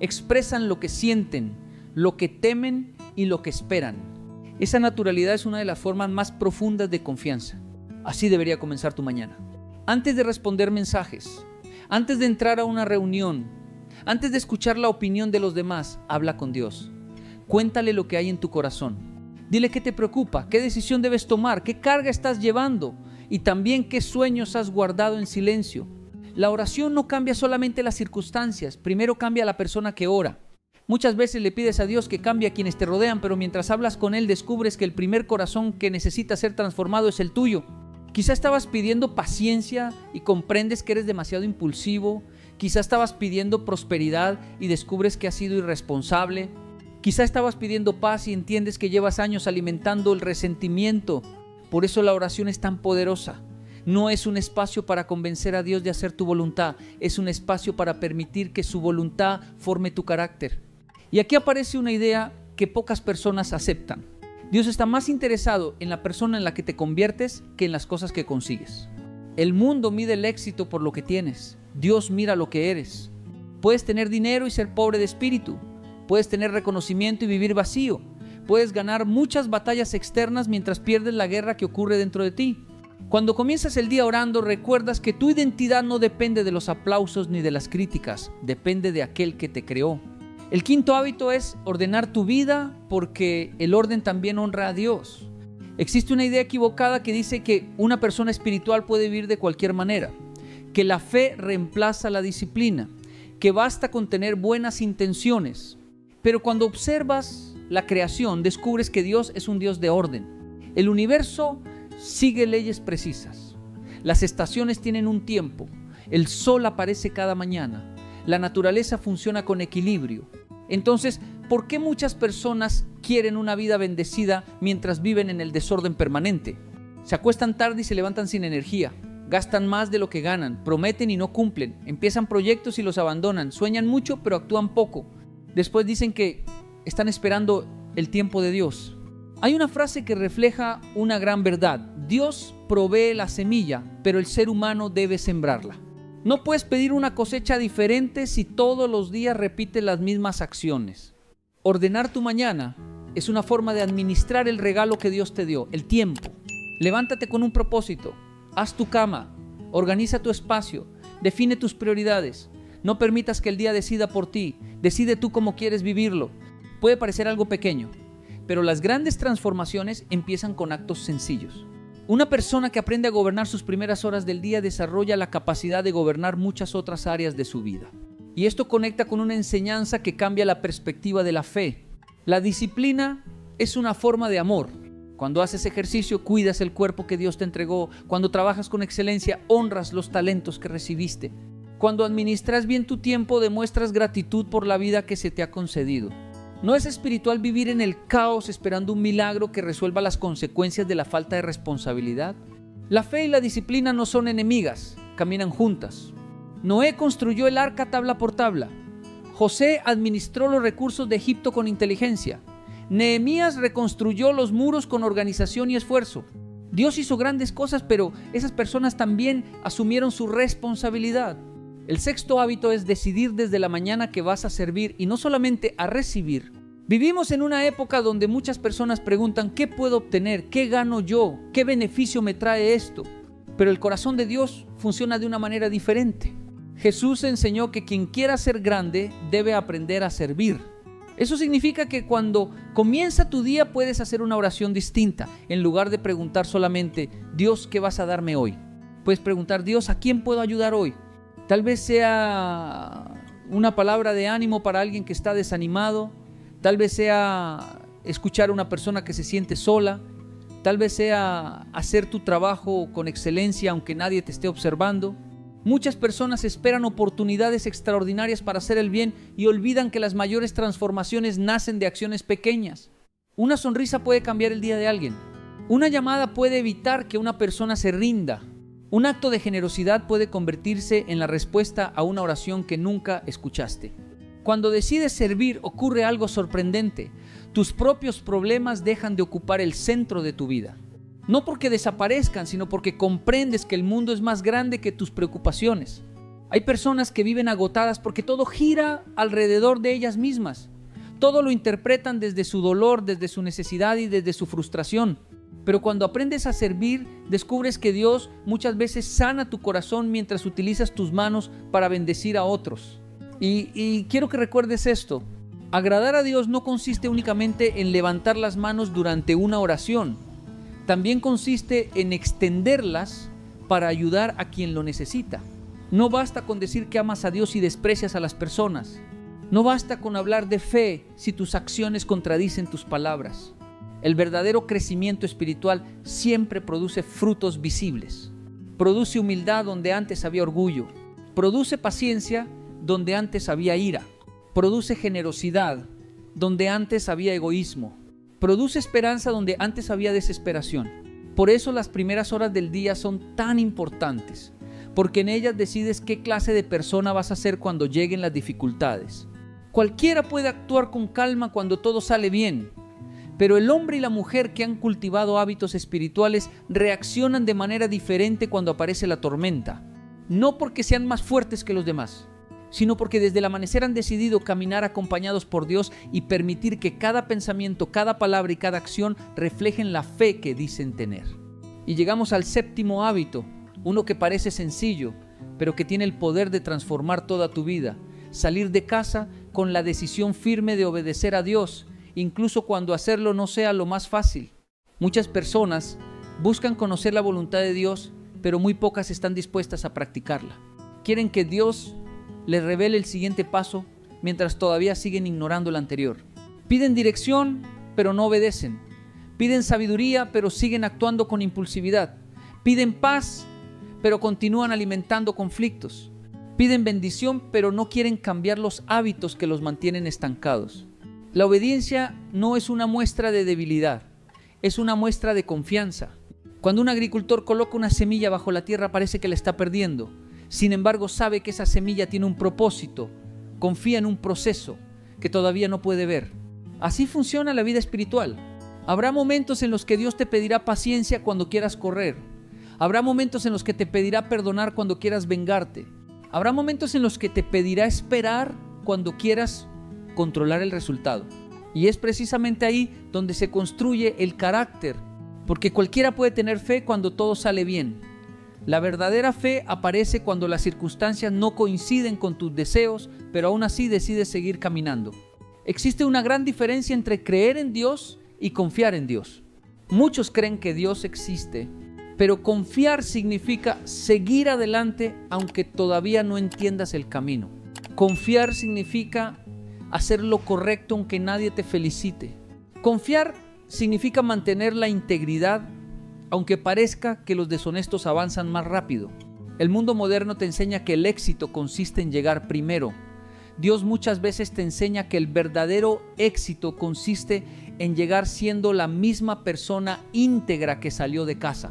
expresan lo que sienten, lo que temen y lo que esperan. Esa naturalidad es una de las formas más profundas de confianza. Así debería comenzar tu mañana. Antes de responder mensajes, antes de entrar a una reunión, antes de escuchar la opinión de los demás, habla con Dios. Cuéntale lo que hay en tu corazón. Dile qué te preocupa, qué decisión debes tomar, qué carga estás llevando y también qué sueños has guardado en silencio. La oración no cambia solamente las circunstancias, primero cambia a la persona que ora. Muchas veces le pides a Dios que cambie a quienes te rodean, pero mientras hablas con Él descubres que el primer corazón que necesita ser transformado es el tuyo. Quizá estabas pidiendo paciencia y comprendes que eres demasiado impulsivo. Quizá estabas pidiendo prosperidad y descubres que has sido irresponsable. Quizá estabas pidiendo paz y entiendes que llevas años alimentando el resentimiento. Por eso la oración es tan poderosa. No es un espacio para convencer a Dios de hacer tu voluntad. Es un espacio para permitir que su voluntad forme tu carácter. Y aquí aparece una idea que pocas personas aceptan. Dios está más interesado en la persona en la que te conviertes que en las cosas que consigues. El mundo mide el éxito por lo que tienes. Dios mira lo que eres. Puedes tener dinero y ser pobre de espíritu. Puedes tener reconocimiento y vivir vacío. Puedes ganar muchas batallas externas mientras pierdes la guerra que ocurre dentro de ti. Cuando comienzas el día orando, recuerdas que tu identidad no depende de los aplausos ni de las críticas. Depende de aquel que te creó. El quinto hábito es ordenar tu vida, porque el orden también honra a Dios. Existe una idea equivocada que dice que una persona espiritual puede vivir de cualquier manera, que la fe reemplaza la disciplina, que basta con tener buenas intenciones. Pero cuando observas la creación, descubres que Dios es un Dios de orden. El universo sigue leyes precisas. Las estaciones tienen un tiempo. El sol aparece cada mañana. La naturaleza funciona con equilibrio. Entonces, ¿por qué muchas personas quieren una vida bendecida mientras viven en el desorden permanente? Se acuestan tarde y se levantan sin energía. Gastan más de lo que ganan, prometen y no cumplen, empiezan proyectos y los abandonan, sueñan mucho pero actúan poco. Después dicen que están esperando el tiempo de Dios. Hay una frase que refleja una gran verdad. Dios provee la semilla, pero el ser humano debe sembrarla. No puedes pedir una cosecha diferente si todos los días repites las mismas acciones. Ordenar tu mañana es una forma de administrar el regalo que Dios te dio, el tiempo. Levántate con un propósito, haz tu cama, organiza tu espacio, define tus prioridades. No permitas que el día decida por ti, decide tú cómo quieres vivirlo. Puede parecer algo pequeño, pero las grandes transformaciones empiezan con actos sencillos. Una persona que aprende a gobernar sus primeras horas del día desarrolla la capacidad de gobernar muchas otras áreas de su vida. Y esto conecta con una enseñanza que cambia la perspectiva de la fe. La disciplina es una forma de amor. Cuando haces ejercicio, cuidas el cuerpo que Dios te entregó. Cuando trabajas con excelencia, honras los talentos que recibiste. Cuando administras bien tu tiempo, demuestras gratitud por la vida que se te ha concedido. ¿No es espiritual vivir en el caos esperando un milagro que resuelva las consecuencias de la falta de responsabilidad? La fe y la disciplina no son enemigas, caminan juntas. Noé construyó el arca tabla por tabla. José administró los recursos de Egipto con inteligencia. Nehemías reconstruyó los muros con organización y esfuerzo. Dios hizo grandes cosas, pero esas personas también asumieron su responsabilidad. El sexto hábito es decidir desde la mañana que vas a servir y no solamente a recibir. Vivimos en una época donde muchas personas preguntan: ¿qué puedo obtener? ¿Qué gano yo? ¿Qué beneficio me trae esto? Pero el corazón de Dios funciona de una manera diferente. Jesús enseñó que quien quiera ser grande debe aprender a servir. Eso significa que cuando comienza tu día puedes hacer una oración distinta. En lugar de preguntar solamente: Dios, ¿qué vas a darme hoy? Puedes preguntar: Dios, ¿a quién puedo ayudar hoy? Tal vez sea una palabra de ánimo para alguien que está desanimado. Tal vez sea escuchar a una persona que se siente sola. Tal vez sea hacer tu trabajo con excelencia aunque nadie te esté observando. Muchas personas esperan oportunidades extraordinarias para hacer el bien y olvidan que las mayores transformaciones nacen de acciones pequeñas. Una sonrisa puede cambiar el día de alguien. Una llamada puede evitar que una persona se rinda. Un acto de generosidad puede convertirse en la respuesta a una oración que nunca escuchaste. Cuando decides servir, ocurre algo sorprendente. Tus propios problemas dejan de ocupar el centro de tu vida. No porque desaparezcan, sino porque comprendes que el mundo es más grande que tus preocupaciones. Hay personas que viven agotadas porque todo gira alrededor de ellas mismas. Todo lo interpretan desde su dolor, desde su necesidad y desde su frustración. Pero cuando aprendes a servir, descubres que Dios muchas veces sana tu corazón mientras utilizas tus manos para bendecir a otros. Y quiero que recuerdes esto. Agradar a Dios no consiste únicamente en levantar las manos durante una oración. También consiste en extenderlas para ayudar a quien lo necesita. No basta con decir que amas a Dios y desprecias a las personas. No basta con hablar de fe si tus acciones contradicen tus palabras. El verdadero crecimiento espiritual siempre produce frutos visibles. Produce humildad donde antes había orgullo. Produce paciencia donde antes había ira. Produce generosidad donde antes había egoísmo. Produce esperanza donde antes había desesperación. Por eso las primeras horas del día son tan importantes, porque en ellas decides qué clase de persona vas a ser cuando lleguen las dificultades. Cualquiera puede actuar con calma cuando todo sale bien, pero el hombre y la mujer que han cultivado hábitos espirituales reaccionan de manera diferente cuando aparece la tormenta. No porque sean más fuertes que los demás, sino porque desde el amanecer han decidido caminar acompañados por Dios y permitir que cada pensamiento, cada palabra y cada acción reflejen la fe que dicen tener. Y llegamos al séptimo hábito, uno que parece sencillo, pero que tiene el poder de transformar toda tu vida. Salir de casa con la decisión firme de obedecer a Dios, incluso cuando hacerlo no sea lo más fácil. Muchas personas buscan conocer la voluntad de Dios, pero muy pocas están dispuestas a practicarla. Quieren que Dios les revele el siguiente paso mientras todavía siguen ignorando el anterior. Piden dirección, pero no obedecen. Piden sabiduría, pero siguen actuando con impulsividad. Piden paz, pero continúan alimentando conflictos. Piden bendición, pero no quieren cambiar los hábitos que los mantienen estancados. La obediencia no es una muestra de debilidad, es una muestra de confianza. Cuando un agricultor coloca una semilla bajo la tierra parece que la está perdiendo. Sin embargo, sabe que esa semilla tiene un propósito, confía en un proceso que todavía no puede ver. Así funciona la vida espiritual. Habrá momentos en los que Dios te pedirá paciencia cuando quieras correr. Habrá momentos en los que te pedirá perdonar cuando quieras vengarte. Habrá momentos en los que te pedirá esperar cuando quieras controlar el resultado. Y es precisamente ahí donde se construye el carácter, porque cualquiera puede tener fe cuando todo sale bien. La verdadera fe aparece cuando las circunstancias no coinciden con tus deseos, pero aún así decides seguir caminando. Existe una gran diferencia entre creer en Dios y confiar en Dios. Muchos creen que Dios existe, pero confiar significa seguir adelante aunque todavía no entiendas el camino. Confiar significa hacer lo correcto aunque nadie te felicite. Confiar significa mantener la integridad aunque parezca que los deshonestos avanzan más rápido. El mundo moderno te enseña que el éxito consiste en llegar primero. Dios muchas veces te enseña que el verdadero éxito consiste en llegar siendo la misma persona íntegra que salió de casa.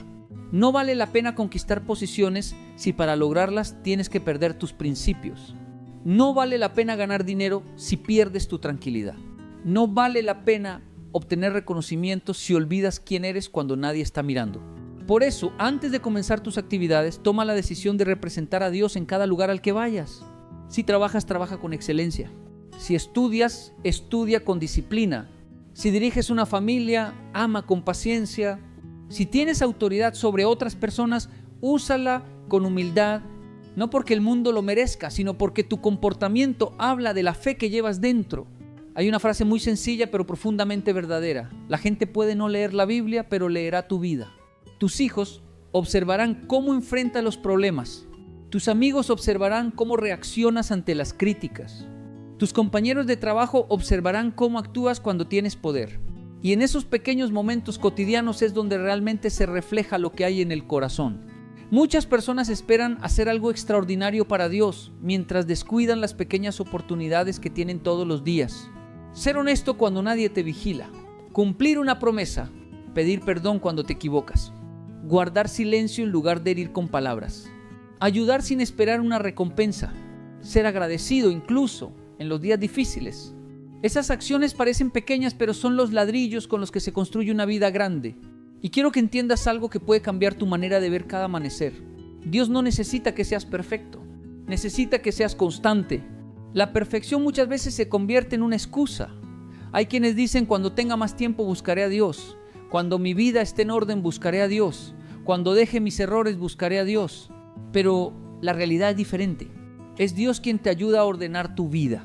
No vale la pena conquistar posiciones si para lograrlas tienes que perder tus principios. No vale la pena ganar dinero si pierdes tu tranquilidad. No vale la pena obtener reconocimiento si olvidas quién eres cuando nadie está mirando. Por eso, antes de comenzar tus actividades, toma la decisión de representar a Dios en cada lugar al que vayas. Si trabajas, trabaja con excelencia. Si estudias, estudia con disciplina. Si diriges una familia, ama con paciencia. Si tienes autoridad sobre otras personas, úsala con humildad, no porque el mundo lo merezca, sino porque tu comportamiento habla de la fe que llevas dentro. Hay una frase muy sencilla pero profundamente verdadera. La gente puede no leer la Biblia, pero leerá tu vida. Tus hijos observarán cómo enfrentas los problemas. Tus amigos observarán cómo reaccionas ante las críticas. Tus compañeros de trabajo observarán cómo actúas cuando tienes poder. Y en esos pequeños momentos cotidianos es donde realmente se refleja lo que hay en el corazón. Muchas personas esperan hacer algo extraordinario para Dios, mientras descuidan las pequeñas oportunidades que tienen todos los días. Ser honesto cuando nadie te vigila. Cumplir una promesa. Pedir perdón cuando te equivocas. Guardar silencio en lugar de herir con palabras. Ayudar sin esperar una recompensa. Ser agradecido incluso en los días difíciles. Esas acciones parecen pequeñas, pero son los ladrillos con los que se construye una vida grande. Y quiero que entiendas algo que puede cambiar tu manera de ver cada amanecer. Dios no necesita que seas perfecto, necesita que seas constante. La perfección muchas veces se convierte en una excusa. Hay quienes dicen: cuando tenga más tiempo buscaré a Dios, cuando mi vida esté en orden buscaré a Dios, cuando deje mis errores buscaré a Dios. Pero la realidad es diferente. Es Dios quien te ayuda a ordenar tu vida.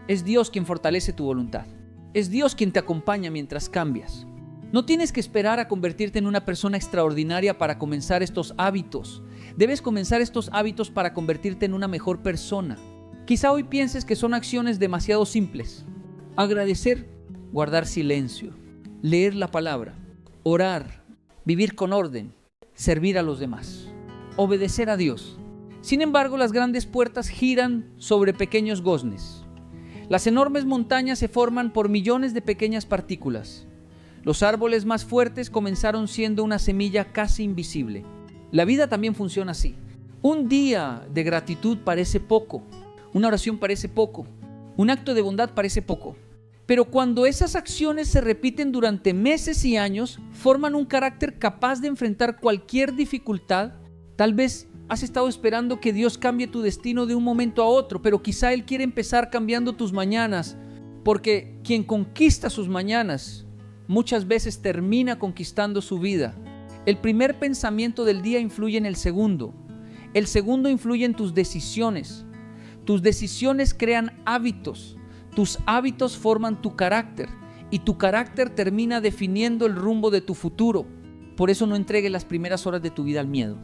Es Dios quien fortalece tu voluntad. Es Dios quien te acompaña mientras cambias. No tienes que esperar a convertirte en una persona extraordinaria para comenzar estos hábitos. Debes comenzar estos hábitos para convertirte en una mejor persona. Quizá hoy pienses que son acciones demasiado simples. Agradecer, guardar silencio, leer la palabra, orar, vivir con orden, servir a los demás, obedecer a Dios. Sin embargo, las grandes puertas giran sobre pequeños goznes. Las enormes montañas se forman por millones de pequeñas partículas. Los árboles más fuertes comenzaron siendo una semilla casi invisible. La vida también funciona así. Un día de gratitud parece poco, una oración parece poco, un acto de bondad parece poco. Pero cuando esas acciones se repiten durante meses y años, forman un carácter capaz de enfrentar cualquier dificultad. Tal vez has estado esperando que Dios cambie tu destino de un momento a otro, pero quizá Él quiere empezar cambiando tus mañanas, porque quien conquista sus mañanas muchas veces termina conquistando su vida. El primer pensamiento del día influye en el segundo. El segundo influye en tus decisiones. Tus decisiones crean hábitos. Tus hábitos forman tu carácter. Y tu carácter termina definiendo el rumbo de tu futuro. Por eso no entregues las primeras horas de tu vida al miedo.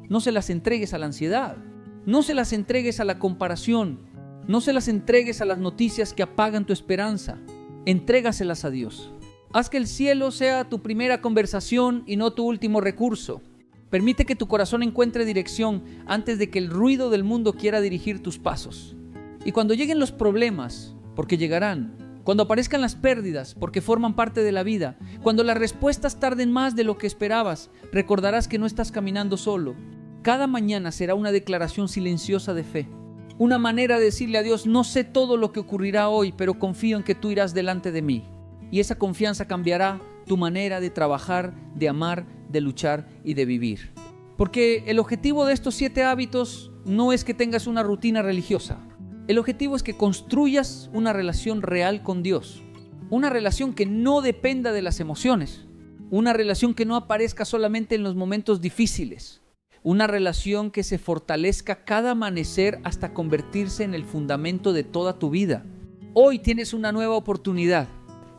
No se las entregues a la ansiedad. No se las entregues a la comparación. No se las entregues a las noticias que apagan tu esperanza. Entrégaselas a Dios. Haz que el cielo sea tu primera conversación y no tu último recurso. Permite que tu corazón encuentre dirección antes de que el ruido del mundo quiera dirigir tus pasos. Y cuando lleguen los problemas, porque llegarán, cuando aparezcan las pérdidas, porque forman parte de la vida, cuando las respuestas tarden más de lo que esperabas, recordarás que no estás caminando solo. Cada mañana será una declaración silenciosa de fe. Una manera de decirle a Dios: no sé todo lo que ocurrirá hoy, pero confío en que tú irás delante de mí. Y esa confianza cambiará tu manera de trabajar, de amar, de luchar y de vivir. Porque el objetivo de estos 7 hábitos no es que tengas una rutina religiosa. El objetivo es que construyas una relación real con Dios. Una relación que no dependa de las emociones. Una relación que no aparezca solamente en los momentos difíciles. Una relación que se fortalezca cada amanecer hasta convertirse en el fundamento de toda tu vida. Hoy tienes una nueva oportunidad.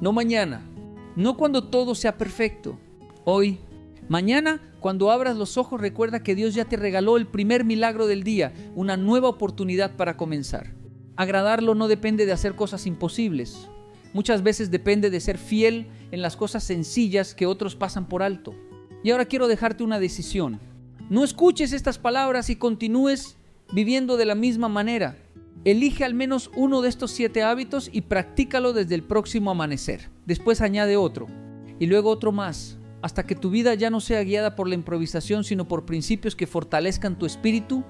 No mañana. No cuando todo sea perfecto. Hoy. Mañana, cuando abras los ojos, recuerda que Dios ya te regaló el primer milagro del día, una nueva oportunidad para comenzar. Agradarlo no depende de hacer cosas imposibles. Muchas veces depende de ser fiel en las cosas sencillas que otros pasan por alto. Y ahora quiero dejarte una decisión. No escuches estas palabras y continúes viviendo de la misma manera. Elige al menos uno de estos 7 hábitos y practícalo desde el próximo amanecer. Después añade otro y luego otro más, hasta que tu vida ya no sea guiada por la improvisación, sino por principios que fortalezcan tu espíritu,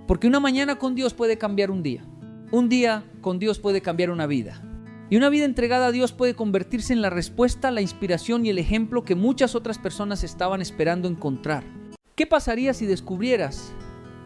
porque una mañana con Dios puede cambiar un día. Un día con Dios puede cambiar una vida. Y una vida entregada a Dios puede convertirse en la respuesta, la inspiración y el ejemplo que muchas otras personas estaban esperando encontrar. ¿Qué pasaría si descubrieras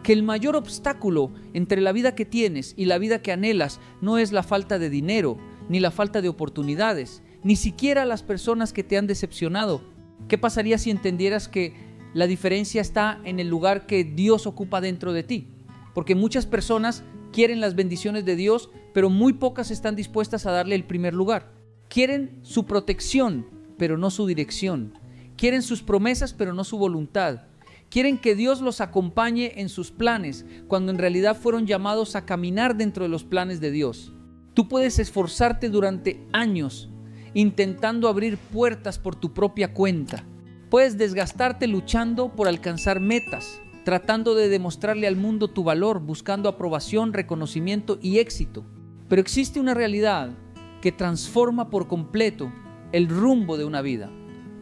que el mayor obstáculo entre la vida que tienes y la vida que anhelas no es la falta de dinero, ni la falta de oportunidades, ni siquiera las personas que te han decepcionado? ¿Qué pasaría si entendieras que la diferencia está en el lugar que Dios ocupa dentro de ti? Porque muchas personas quieren las bendiciones de Dios, pero muy pocas están dispuestas a darle el primer lugar. Quieren su protección, pero no su dirección. Quieren sus promesas, pero no su voluntad. Quieren que Dios los acompañe en sus planes, cuando en realidad fueron llamados a caminar dentro de los planes de Dios. Tú puedes esforzarte durante años intentando abrir puertas por tu propia cuenta. Puedes desgastarte luchando por alcanzar metas, tratando de demostrarle al mundo tu valor, buscando aprobación, reconocimiento y éxito. Pero existe una realidad que transforma por completo el rumbo de una vida.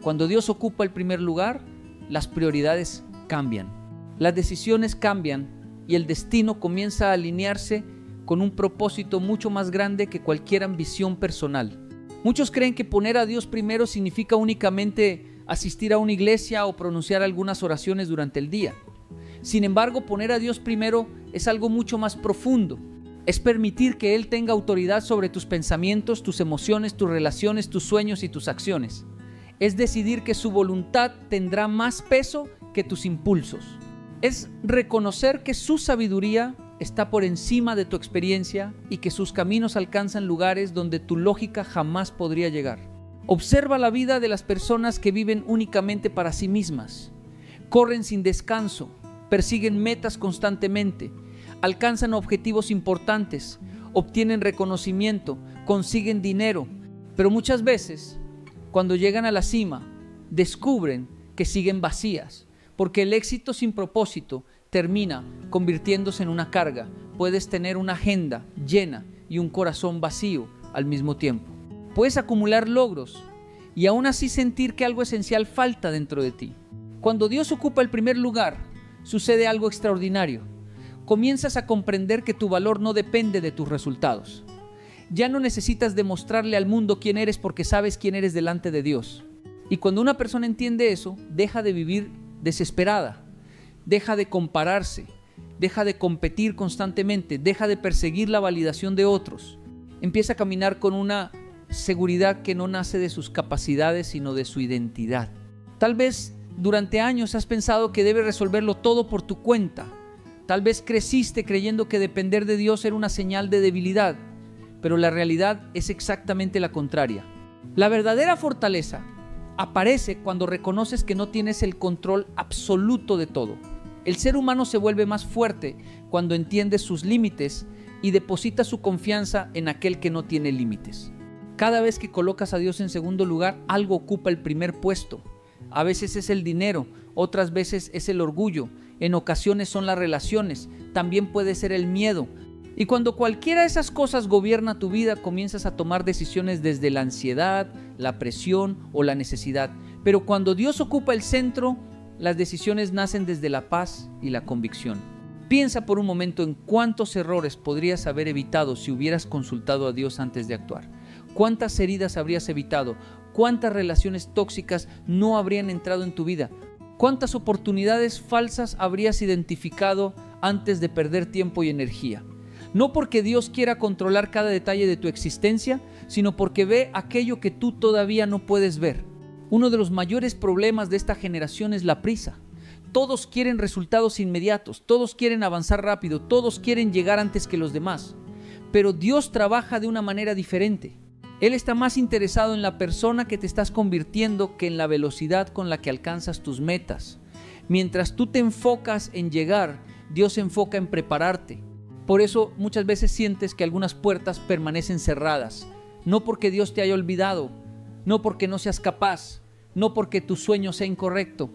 Cuando Dios ocupa el primer lugar, las prioridades cambian, las decisiones cambian y el destino comienza a alinearse con un propósito mucho más grande que cualquier ambición personal. Muchos creen que poner a Dios primero significa únicamente asistir a una iglesia o pronunciar algunas oraciones durante el día. Sin embargo, poner a Dios primero es algo mucho más profundo. Es permitir que Él tenga autoridad sobre tus pensamientos, tus emociones, tus relaciones, tus sueños y tus acciones. Es decidir que su voluntad tendrá más peso que tus impulsos. Es reconocer que su sabiduría está por encima de tu experiencia y que sus caminos alcanzan lugares donde tu lógica jamás podría llegar. Observa la vida de las personas que viven únicamente para sí mismas. Corren sin descanso, persiguen metas constantemente, alcanzan objetivos importantes, obtienen reconocimiento, consiguen dinero, pero muchas veces, cuando llegan a la cima, descubren que siguen vacías, porque el éxito sin propósito termina convirtiéndose en una carga. Puedes tener una agenda llena y un corazón vacío al mismo tiempo. Puedes acumular logros y aún así sentir que algo esencial falta dentro de ti. Cuando Dios ocupa el primer lugar, sucede algo extraordinario. Comienzas a comprender que tu valor no depende de tus resultados. Ya no necesitas demostrarle al mundo quién eres porque sabes quién eres delante de Dios. Y cuando una persona entiende eso, deja de vivir desesperada. Deja de compararse, deja de competir constantemente, deja de perseguir la validación de otros. Empieza a caminar con una seguridad que no nace de sus capacidades, sino de su identidad. Tal vez durante años has pensado que debes resolverlo todo por tu cuenta. Tal vez creciste creyendo que depender de Dios era una señal de debilidad, pero la realidad es exactamente la contraria. La verdadera fortaleza aparece cuando reconoces que no tienes el control absoluto de todo. El ser humano se vuelve más fuerte cuando entiende sus límites y deposita su confianza en aquel que no tiene límites. Cada vez que colocas a Dios en segundo lugar, algo ocupa el primer puesto. A veces es el dinero, otras veces es el orgullo, en ocasiones son las relaciones, también puede ser el miedo. Y cuando cualquiera de esas cosas gobierna tu vida, comienzas a tomar decisiones desde la ansiedad, la presión o la necesidad. Pero cuando Dios ocupa el centro, las decisiones nacen desde la paz y la convicción. Piensa por un momento en cuántos errores podrías haber evitado si hubieras consultado a Dios antes de actuar. ¿Cuántas heridas habrías evitado? ¿Cuántas relaciones tóxicas no habrían entrado en tu vida? ¿Cuántas oportunidades falsas habrías identificado antes de perder tiempo y energía? No porque Dios quiera controlar cada detalle de tu existencia, sino porque ve aquello que tú todavía no puedes ver. Uno de los mayores problemas de esta generación es la prisa. Todos quieren resultados inmediatos, todos quieren avanzar rápido, todos quieren llegar antes que los demás. Pero Dios trabaja de una manera diferente. Él está más interesado en la persona que te estás convirtiendo que en la velocidad con la que alcanzas tus metas. Mientras tú te enfocas en llegar, Dios se enfoca en prepararte. Por eso muchas veces sientes que algunas puertas permanecen cerradas. No porque Dios te haya olvidado, no porque no seas capaz, no porque tu sueño sea incorrecto.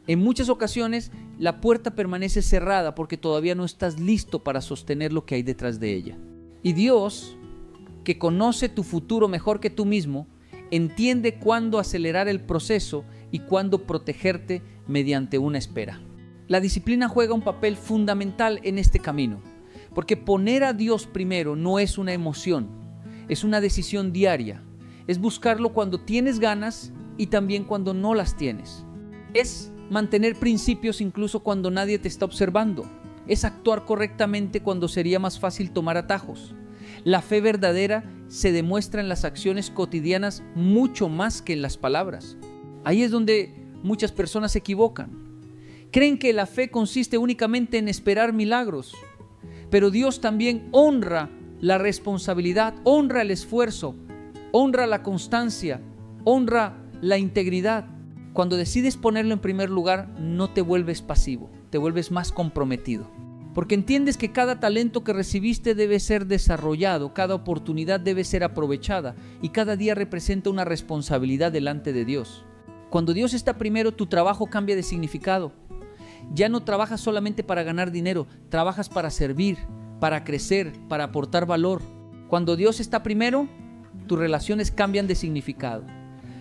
En muchas ocasiones la puerta permanece cerrada porque todavía no estás listo para sostener lo que hay detrás de ella. Y Dios, que conoce tu futuro mejor que tú mismo, entiende cuándo acelerar el proceso y cuándo protegerte mediante una espera. La disciplina juega un papel fundamental en este camino, porque poner a Dios primero no es una emoción, es una decisión diaria. Es buscarlo cuando tienes ganas y también cuando no las tienes. Es mantener principios incluso cuando nadie te está observando. Es actuar correctamente cuando sería más fácil tomar atajos. La fe verdadera se demuestra en las acciones cotidianas mucho más que en las palabras. Ahí es donde muchas personas se equivocan. Creen que la fe consiste únicamente en esperar milagros, pero Dios también honra la responsabilidad, honra el esfuerzo, honra la constancia, honra la integridad. Cuando decides ponerlo en primer lugar, no te vuelves pasivo, te vuelves más comprometido. Porque entiendes que cada talento que recibiste debe ser desarrollado, cada oportunidad debe ser aprovechada y cada día representa una responsabilidad delante de Dios. Cuando Dios está primero, tu trabajo cambia de significado. Ya no trabajas solamente para ganar dinero, trabajas para servir, para crecer, para aportar valor. Cuando Dios está primero, tus relaciones cambian de significado.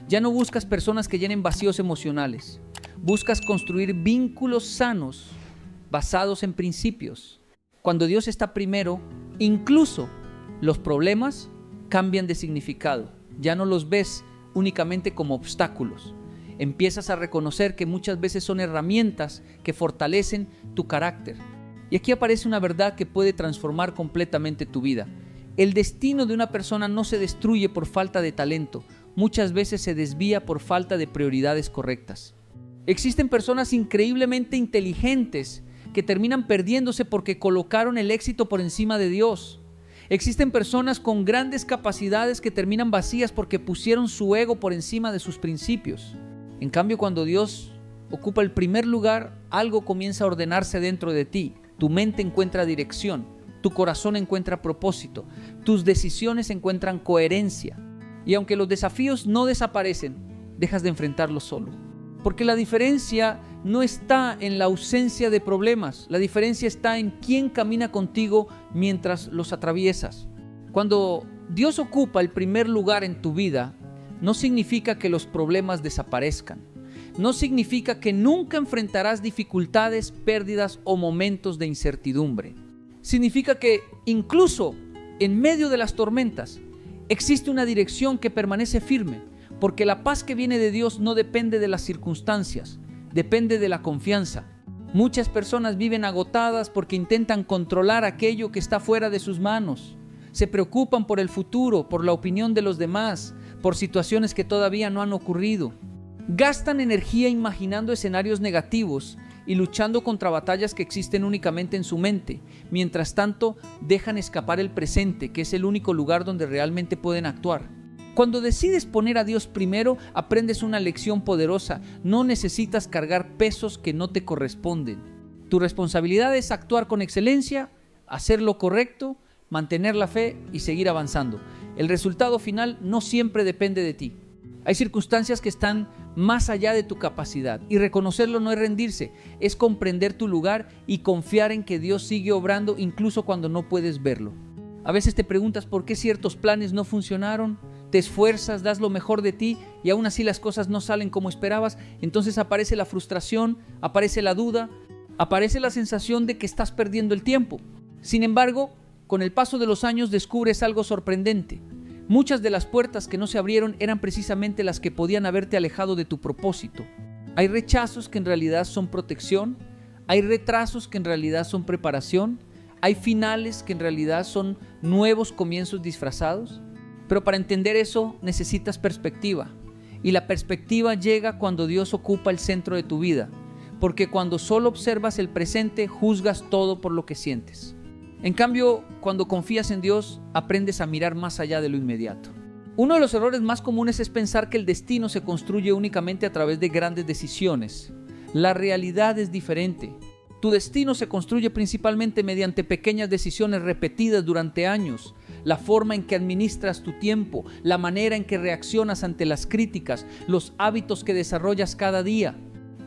Ya no buscas personas que llenen vacíos emocionales. Buscas construir vínculos sanos basados en principios. Cuando Dios está primero, incluso los problemas cambian de significado. Ya no los ves únicamente como obstáculos. Empiezas a reconocer que muchas veces son herramientas que fortalecen tu carácter. Y aquí aparece una verdad que puede transformar completamente tu vida. El destino de una persona no se destruye por falta de talento. Muchas veces se desvía por falta de prioridades correctas. Existen personas increíblemente inteligentes que terminan perdiéndose porque colocaron el éxito por encima de Dios. Existen personas con grandes capacidades que terminan vacías porque pusieron su ego por encima de sus principios. En cambio, cuando Dios ocupa el primer lugar, algo comienza a ordenarse dentro de ti. Tu mente encuentra dirección, tu corazón encuentra propósito, tus decisiones encuentran coherencia. Y aunque los desafíos no desaparecen, dejas de enfrentarlos solo. Porque la diferencia no está en la ausencia de problemas, la diferencia está en quién camina contigo mientras los atraviesas. Cuando Dios ocupa el primer lugar en tu vida, no significa que los problemas desaparezcan. No significa que nunca enfrentarás dificultades, pérdidas o momentos de incertidumbre. Significa que incluso en medio de las tormentas existe una dirección que permanece firme, porque la paz que viene de Dios no depende de las circunstancias, depende de la confianza. Muchas personas viven agotadas porque intentan controlar aquello que está fuera de sus manos. Se preocupan por el futuro, por la opinión de los demás, por situaciones que todavía no han ocurrido. Gastan energía imaginando escenarios negativos y luchando contra batallas que existen únicamente en su mente. Mientras tanto, dejan escapar el presente, que es el único lugar donde realmente pueden actuar. Cuando decides poner a Dios primero, aprendes una lección poderosa. No necesitas cargar pesos que no te corresponden. Tu responsabilidad es actuar con excelencia, hacer lo correcto, mantener la fe y seguir avanzando. El resultado final no siempre depende de ti. Hay circunstancias que están más allá de tu capacidad y reconocerlo no es rendirse, es comprender tu lugar y confiar en que Dios sigue obrando incluso cuando no puedes verlo. A veces te preguntas por qué ciertos planes no funcionaron, te esfuerzas, das lo mejor de ti y aún así las cosas no salen como esperabas. Entonces aparece la frustración, aparece la duda, aparece la sensación de que estás perdiendo el tiempo. Sin embargo, con el paso de los años descubres algo sorprendente. Muchas de las puertas que no se abrieron eran precisamente las que podían haberte alejado de tu propósito. Hay rechazos que en realidad son protección, hay retrasos que en realidad son preparación, hay finales que en realidad son nuevos comienzos disfrazados. Pero para entender eso necesitas perspectiva. Y la perspectiva llega cuando Dios ocupa el centro de tu vida. Porque cuando solo observas el presente, juzgas todo por lo que sientes. En cambio, cuando confías en Dios, aprendes a mirar más allá de lo inmediato. Uno de los errores más comunes es pensar que el destino se construye únicamente a través de grandes decisiones. La realidad es diferente. Tu destino se construye principalmente mediante pequeñas decisiones repetidas durante años. La forma en que administras tu tiempo, la manera en que reaccionas ante las críticas, los hábitos que desarrollas cada día,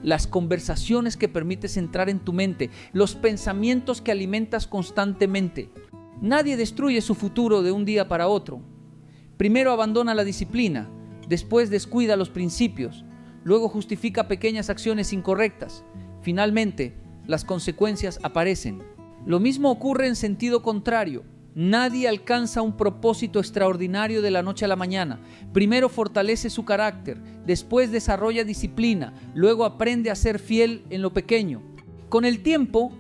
las conversaciones que permites entrar en tu mente, los pensamientos que alimentas constantemente. Nadie destruye su futuro de un día para otro. Primero abandona la disciplina, después descuida los principios, luego justifica pequeñas acciones incorrectas. Finalmente, las consecuencias aparecen. Lo mismo ocurre en sentido contrario. Nadie alcanza un propósito extraordinario de la noche a la mañana. Primero fortalece su carácter, después desarrolla disciplina, luego aprende a ser fiel en lo pequeño. Con el tiempo,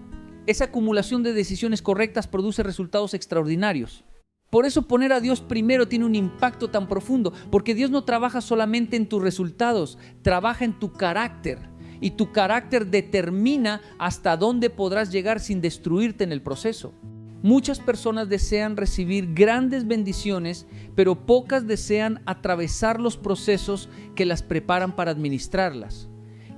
esa acumulación de decisiones correctas produce resultados extraordinarios. Por eso poner a Dios primero tiene un impacto tan profundo, porque Dios no trabaja solamente en tus resultados, trabaja en tu carácter. Y tu carácter determina hasta dónde podrás llegar sin destruirte en el proceso. Muchas personas desean recibir grandes bendiciones, pero pocas desean atravesar los procesos que las preparan para administrarlas.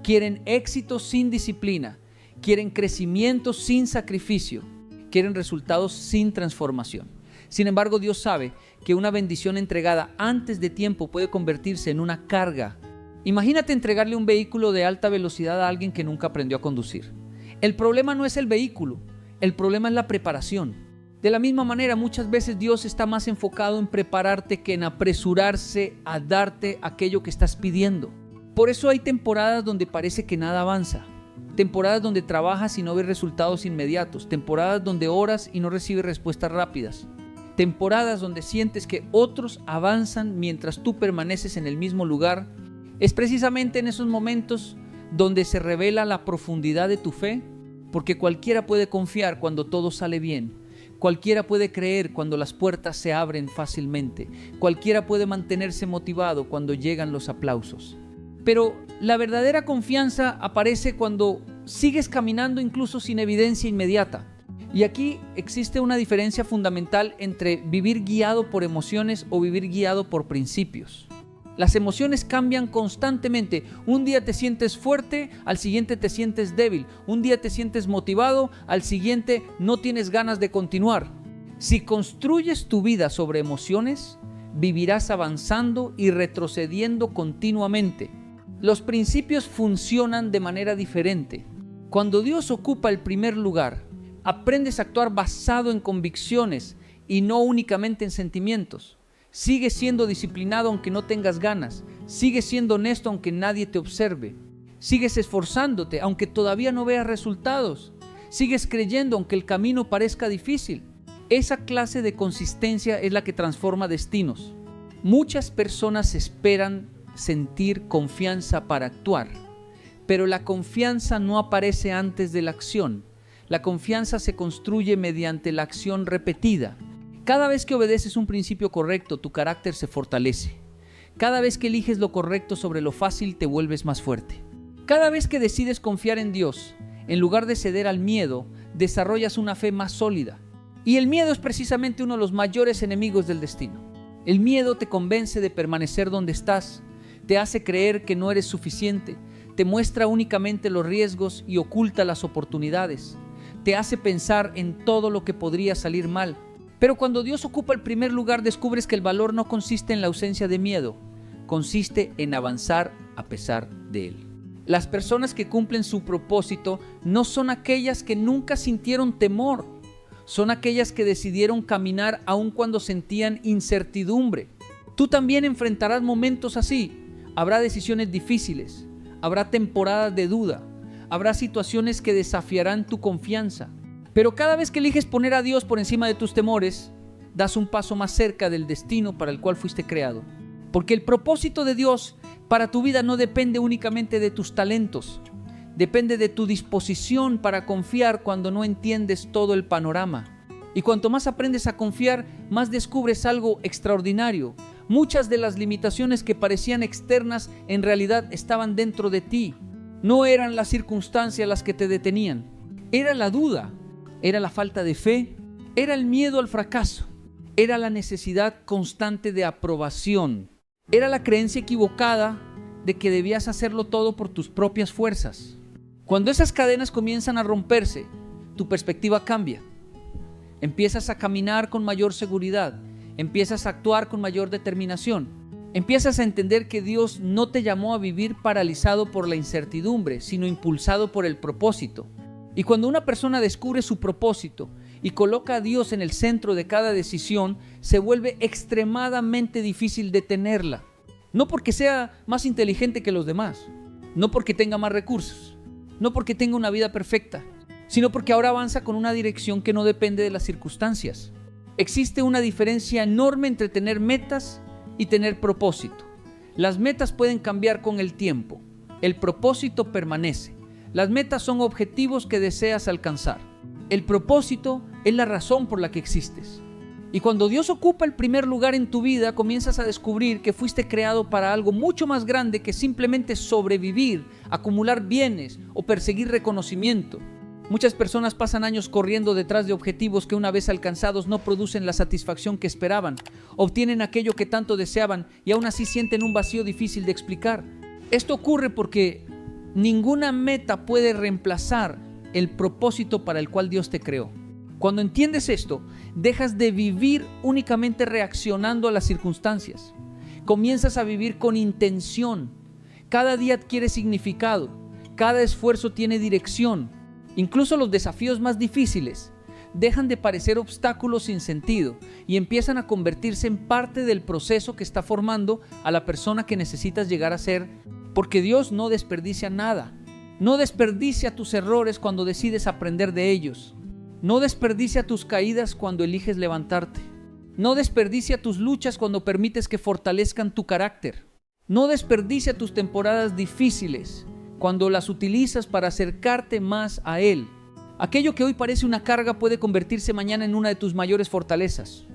Quieren éxito sin disciplina, quieren crecimiento sin sacrificio, quieren resultados sin transformación. Sin embargo, Dios sabe que una bendición entregada antes de tiempo puede convertirse en una carga. Imagínate entregarle un vehículo de alta velocidad a alguien que nunca aprendió a conducir. El problema no es el vehículo. El problema es la preparación. De la misma manera, muchas veces Dios está más enfocado en prepararte que en apresurarse a darte aquello que estás pidiendo. Por eso hay temporadas donde parece que nada avanza. Temporadas donde trabajas y no ves resultados inmediatos. Temporadas donde oras y no recibes respuestas rápidas. Temporadas donde sientes que otros avanzan mientras tú permaneces en el mismo lugar. Es precisamente en esos momentos donde se revela la profundidad de tu fe. Porque cualquiera puede confiar cuando todo sale bien. Cualquiera puede creer cuando las puertas se abren fácilmente. Cualquiera puede mantenerse motivado cuando llegan los aplausos. Pero la verdadera confianza aparece cuando sigues caminando incluso sin evidencia inmediata. Y aquí existe una diferencia fundamental entre vivir guiado por emociones o vivir guiado por principios. Las emociones cambian constantemente. Un día te sientes fuerte, al siguiente te sientes débil. Un día te sientes motivado, al siguiente no tienes ganas de continuar. Si construyes tu vida sobre emociones, vivirás avanzando y retrocediendo continuamente. Los principios funcionan de manera diferente. Cuando Dios ocupa el primer lugar, aprendes a actuar basado en convicciones y no únicamente en sentimientos. Sigues siendo disciplinado aunque no tengas ganas. Sigues siendo honesto aunque nadie te observe. Sigues esforzándote aunque todavía no veas resultados. Sigues creyendo aunque el camino parezca difícil. Esa clase de consistencia es la que transforma destinos. Muchas personas esperan sentir confianza para actuar, pero la confianza no aparece antes de la acción. La confianza se construye mediante la acción repetida. Cada vez que obedeces un principio correcto, tu carácter se fortalece. Cada vez que eliges lo correcto sobre lo fácil, te vuelves más fuerte. Cada vez que decides confiar en Dios, en lugar de ceder al miedo, desarrollas una fe más sólida. Y el miedo es precisamente uno de los mayores enemigos del destino. El miedo te convence de permanecer donde estás, te hace creer que no eres suficiente, te muestra únicamente los riesgos y oculta las oportunidades. Te hace pensar en todo lo que podría salir mal. Pero cuando Dios ocupa el primer lugar, descubres que el valor no consiste en la ausencia de miedo, consiste en avanzar a pesar de él. Las personas que cumplen su propósito no son aquellas que nunca sintieron temor, son aquellas que decidieron caminar aun cuando sentían incertidumbre. Tú también enfrentarás momentos así. Habrá decisiones difíciles, habrá temporadas de duda, habrá situaciones que desafiarán tu confianza. Pero cada vez que eliges poner a Dios por encima de tus temores, das un paso más cerca del destino para el cual fuiste creado. Porque el propósito de Dios para tu vida no depende únicamente de tus talentos, depende de tu disposición para confiar cuando no entiendes todo el panorama. Y cuanto más aprendes a confiar, más descubres algo extraordinario. Muchas de las limitaciones que parecían externas en realidad estaban dentro de ti. No eran las circunstancias las que te detenían. Era la duda, era la falta de fe, era el miedo al fracaso, era la necesidad constante de aprobación, era la creencia equivocada de que debías hacerlo todo por tus propias fuerzas. Cuando esas cadenas comienzan a romperse, tu perspectiva cambia. Empiezas a caminar con mayor seguridad, empiezas a actuar con mayor determinación, empiezas a entender que Dios no te llamó a vivir paralizado por la incertidumbre, sino impulsado por el propósito. Y cuando una persona descubre su propósito y coloca a Dios en el centro de cada decisión, se vuelve extremadamente difícil detenerla. No porque sea más inteligente que los demás, no porque tenga más recursos, no porque tenga una vida perfecta, sino porque ahora avanza con una dirección que no depende de las circunstancias. Existe una diferencia enorme entre tener metas y tener propósito. Las metas pueden cambiar con el tiempo, el propósito permanece. Las metas son objetivos que deseas alcanzar. El propósito es la razón por la que existes. Y cuando Dios ocupa el primer lugar en tu vida, comienzas a descubrir que fuiste creado para algo mucho más grande que simplemente sobrevivir, acumular bienes o perseguir reconocimiento. Muchas personas pasan años corriendo detrás de objetivos que una vez alcanzados no producen la satisfacción que esperaban, obtienen aquello que tanto deseaban y aún así sienten un vacío difícil de explicar. Esto ocurre porque ninguna meta puede reemplazar el propósito para el cual Dios te creó. Cuando entiendes esto, dejas de vivir únicamente reaccionando a las circunstancias. Comienzas a vivir con intención. Cada día adquiere significado. Cada esfuerzo tiene dirección. Incluso los desafíos más difíciles dejan de parecer obstáculos sin sentido y empiezan a convertirse en parte del proceso que está formando a la persona que necesitas llegar a ser, porque Dios no desperdicia nada. No desperdicia tus errores cuando decides aprender de ellos. No desperdicia tus caídas cuando eliges levantarte. No desperdicia tus luchas cuando permites que fortalezcan tu carácter. No desperdicia tus temporadas difíciles cuando las utilizas para acercarte más a Él. Aquello que hoy parece una carga puede convertirse mañana en una de tus mayores fortalezas.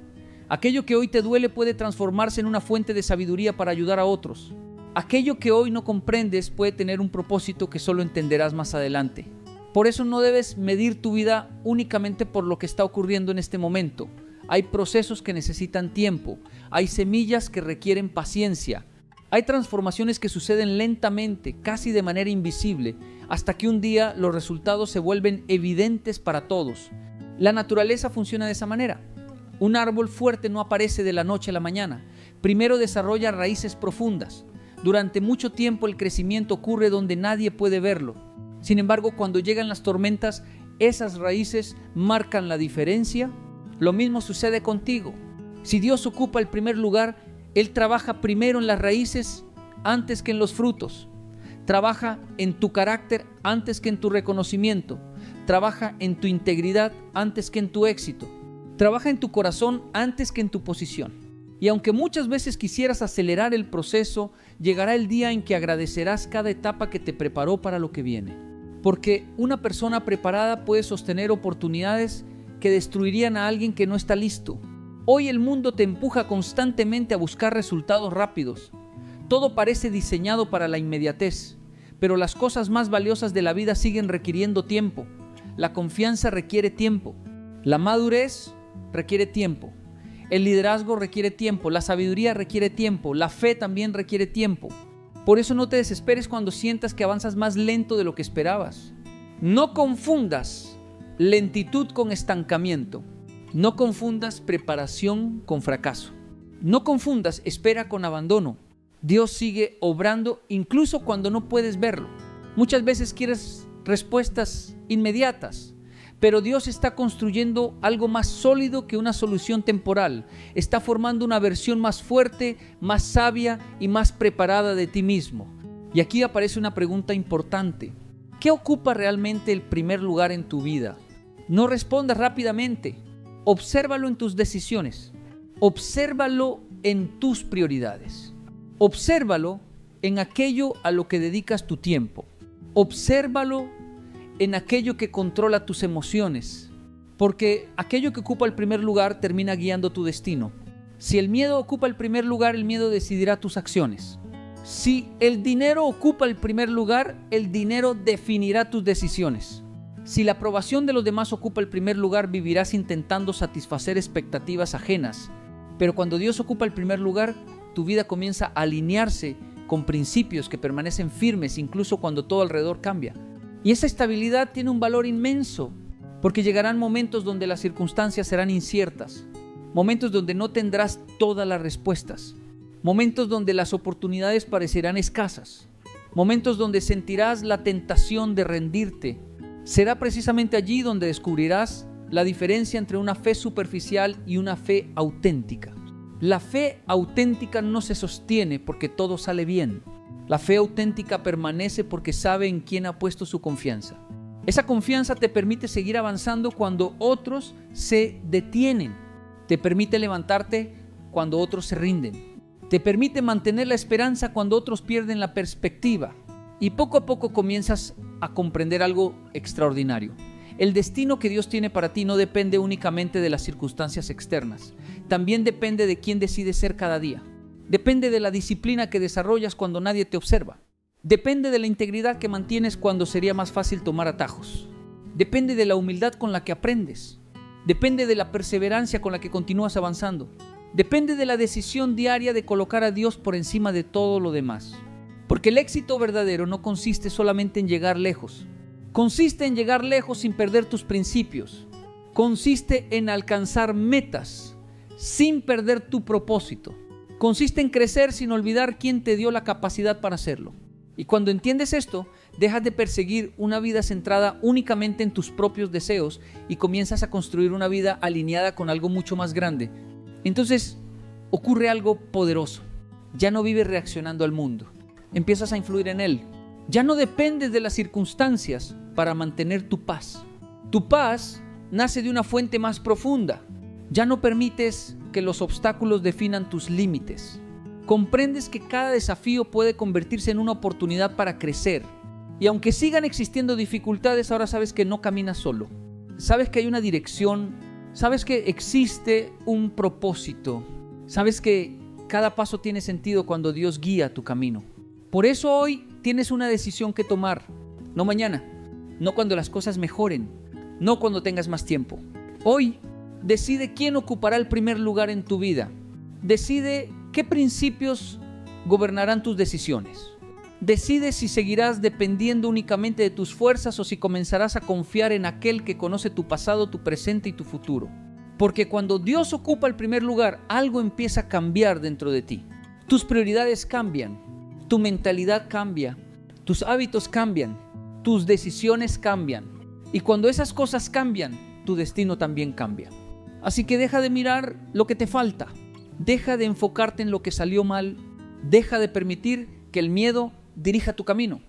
Aquello que hoy te duele puede transformarse en una fuente de sabiduría para ayudar a otros. Aquello que hoy no comprendes puede tener un propósito que solo entenderás más adelante. Por eso no debes medir tu vida únicamente por lo que está ocurriendo en este momento. Hay procesos que necesitan tiempo, hay semillas que requieren paciencia, hay transformaciones que suceden lentamente, casi de manera invisible, hasta que un día los resultados se vuelven evidentes para todos. La naturaleza funciona de esa manera. Un árbol fuerte no aparece de la noche a la mañana. Primero desarrolla raíces profundas. Durante mucho tiempo el crecimiento ocurre donde nadie puede verlo. Sin embargo, cuando llegan las tormentas, esas raíces marcan la diferencia. Lo mismo sucede contigo. Si Dios ocupa el primer lugar, Él trabaja primero en las raíces antes que en los frutos. Trabaja en tu carácter antes que en tu reconocimiento. Trabaja en tu integridad antes que en tu éxito. Trabaja en tu corazón antes que en tu posición. Y aunque muchas veces quisieras acelerar el proceso, llegará el día en que agradecerás cada etapa que te preparó para lo que viene. Porque una persona preparada puede sostener oportunidades que destruirían a alguien que no está listo. Hoy el mundo te empuja constantemente a buscar resultados rápidos. Todo parece diseñado para la inmediatez, pero las cosas más valiosas de la vida siguen requiriendo tiempo. La confianza requiere tiempo. La madurez requiere tiempo. El liderazgo requiere tiempo. La sabiduría requiere tiempo. La fe también requiere tiempo. Por eso no te desesperes cuando sientas que avanzas más lento de lo que esperabas. No confundas lentitud con estancamiento. No confundas preparación con fracaso. No confundas espera con abandono. Dios sigue obrando incluso cuando no puedes verlo. Muchas veces quieres respuestas inmediatas, pero Dios está construyendo algo más sólido que una solución temporal. Está formando una versión más fuerte, más sabia y más preparada de ti mismo. Y aquí aparece una pregunta importante. ¿Qué ocupa realmente el primer lugar en tu vida? No respondas rápidamente. Obsérvalo en tus decisiones. Obsérvalo en tus prioridades. Obsérvalo en aquello a lo que dedicas tu tiempo. Obsérvalo en aquello que controla tus emociones, porque aquello que ocupa el primer lugar termina guiando tu destino. Si el miedo ocupa el primer lugar, el miedo decidirá tus acciones. Si el dinero ocupa el primer lugar, el dinero definirá tus decisiones. Si la aprobación de los demás ocupa el primer lugar, vivirás intentando satisfacer expectativas ajenas. Pero cuando Dios ocupa el primer lugar, tu vida comienza a alinearse con principios que permanecen firmes incluso cuando todo alrededor cambia. Y esa estabilidad tiene un valor inmenso, porque llegarán momentos donde las circunstancias serán inciertas, momentos donde no tendrás todas las respuestas, momentos donde las oportunidades parecerán escasas, momentos donde sentirás la tentación de rendirte. Será precisamente allí donde descubrirás la diferencia entre una fe superficial y una fe auténtica. La fe auténtica no se sostiene porque todo sale bien. La fe auténtica permanece porque sabe en quién ha puesto su confianza. Esa confianza te permite seguir avanzando cuando otros se detienen. Te permite levantarte cuando otros se rinden. Te permite mantener la esperanza cuando otros pierden la perspectiva. Y poco a poco comienzas a comprender algo extraordinario. El destino que Dios tiene para ti no depende únicamente de las circunstancias externas. También depende de quién decides ser cada día. Depende de la disciplina que desarrollas cuando nadie te observa. Depende de la integridad que mantienes cuando sería más fácil tomar atajos. Depende de la humildad con la que aprendes. Depende de la perseverancia con la que continúas avanzando. Depende de la decisión diaria de colocar a Dios por encima de todo lo demás. Porque el éxito verdadero no consiste solamente en llegar lejos. Consiste en llegar lejos sin perder tus principios. Consiste en alcanzar metas sin perder tu propósito. Consiste en crecer sin olvidar quién te dio la capacidad para hacerlo. Y cuando entiendes esto, dejas de perseguir una vida centrada únicamente en tus propios deseos y comienzas a construir una vida alineada con algo mucho más grande. Entonces ocurre algo poderoso. Ya no vives reaccionando al mundo. Empiezas a influir en él. Ya no dependes de las circunstancias para mantener tu paz. Tu paz nace de una fuente más profunda. Ya no permites que los obstáculos definan tus límites. Comprendes que cada desafío puede convertirse en una oportunidad para crecer. Y aunque sigan existiendo dificultades, ahora sabes que no caminas solo. Sabes que hay una dirección. Sabes que existe un propósito. Sabes que cada paso tiene sentido cuando Dios guía tu camino. Por eso hoy tienes una decisión que tomar. No mañana, no cuando las cosas mejoren, no cuando tengas más tiempo. Hoy decide quién ocupará el primer lugar en tu vida. Decide qué principios gobernarán tus decisiones. Decide si seguirás dependiendo únicamente de tus fuerzas o si comenzarás a confiar en aquel que conoce tu pasado, tu presente y tu futuro. Porque cuando Dios ocupa el primer lugar, algo empieza a cambiar dentro de ti. Tus prioridades cambian, tu mentalidad cambia, tus hábitos cambian, tus decisiones cambian. Y cuando esas cosas cambian, tu destino también cambia. Así que deja de mirar lo que te falta. Deja de enfocarte en lo que salió mal. Deja de permitir que el miedo dirija tu camino.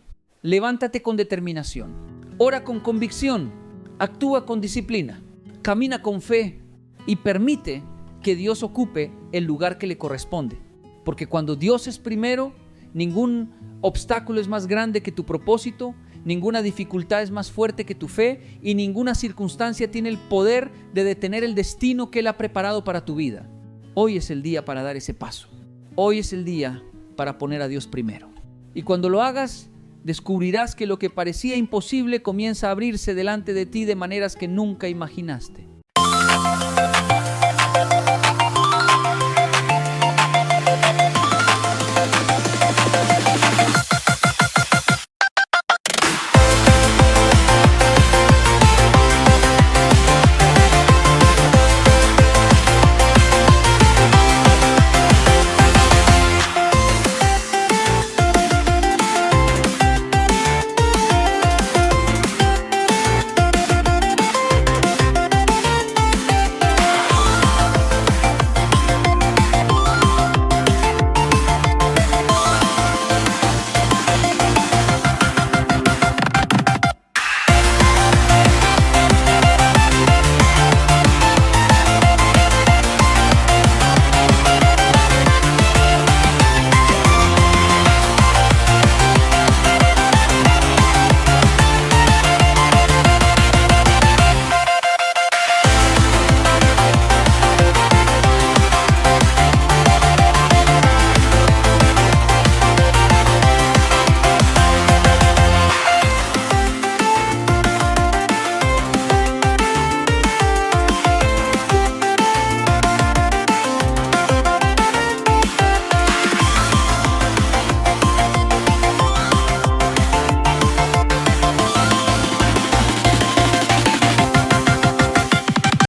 Levántate con determinación. Ora con convicción. Actúa con disciplina. Camina con fe. Y permite que Dios ocupe el lugar que le corresponde. Porque cuando Dios es primero, ningún obstáculo es más grande que tu propósito. Ninguna dificultad es más fuerte que tu fe y ninguna circunstancia tiene el poder de detener el destino que Él ha preparado para tu vida. Hoy es el día para dar ese paso. Hoy es el día para poner a Dios primero. Y cuando lo hagas, descubrirás que lo que parecía imposible comienza a abrirse delante de ti de maneras que nunca imaginaste.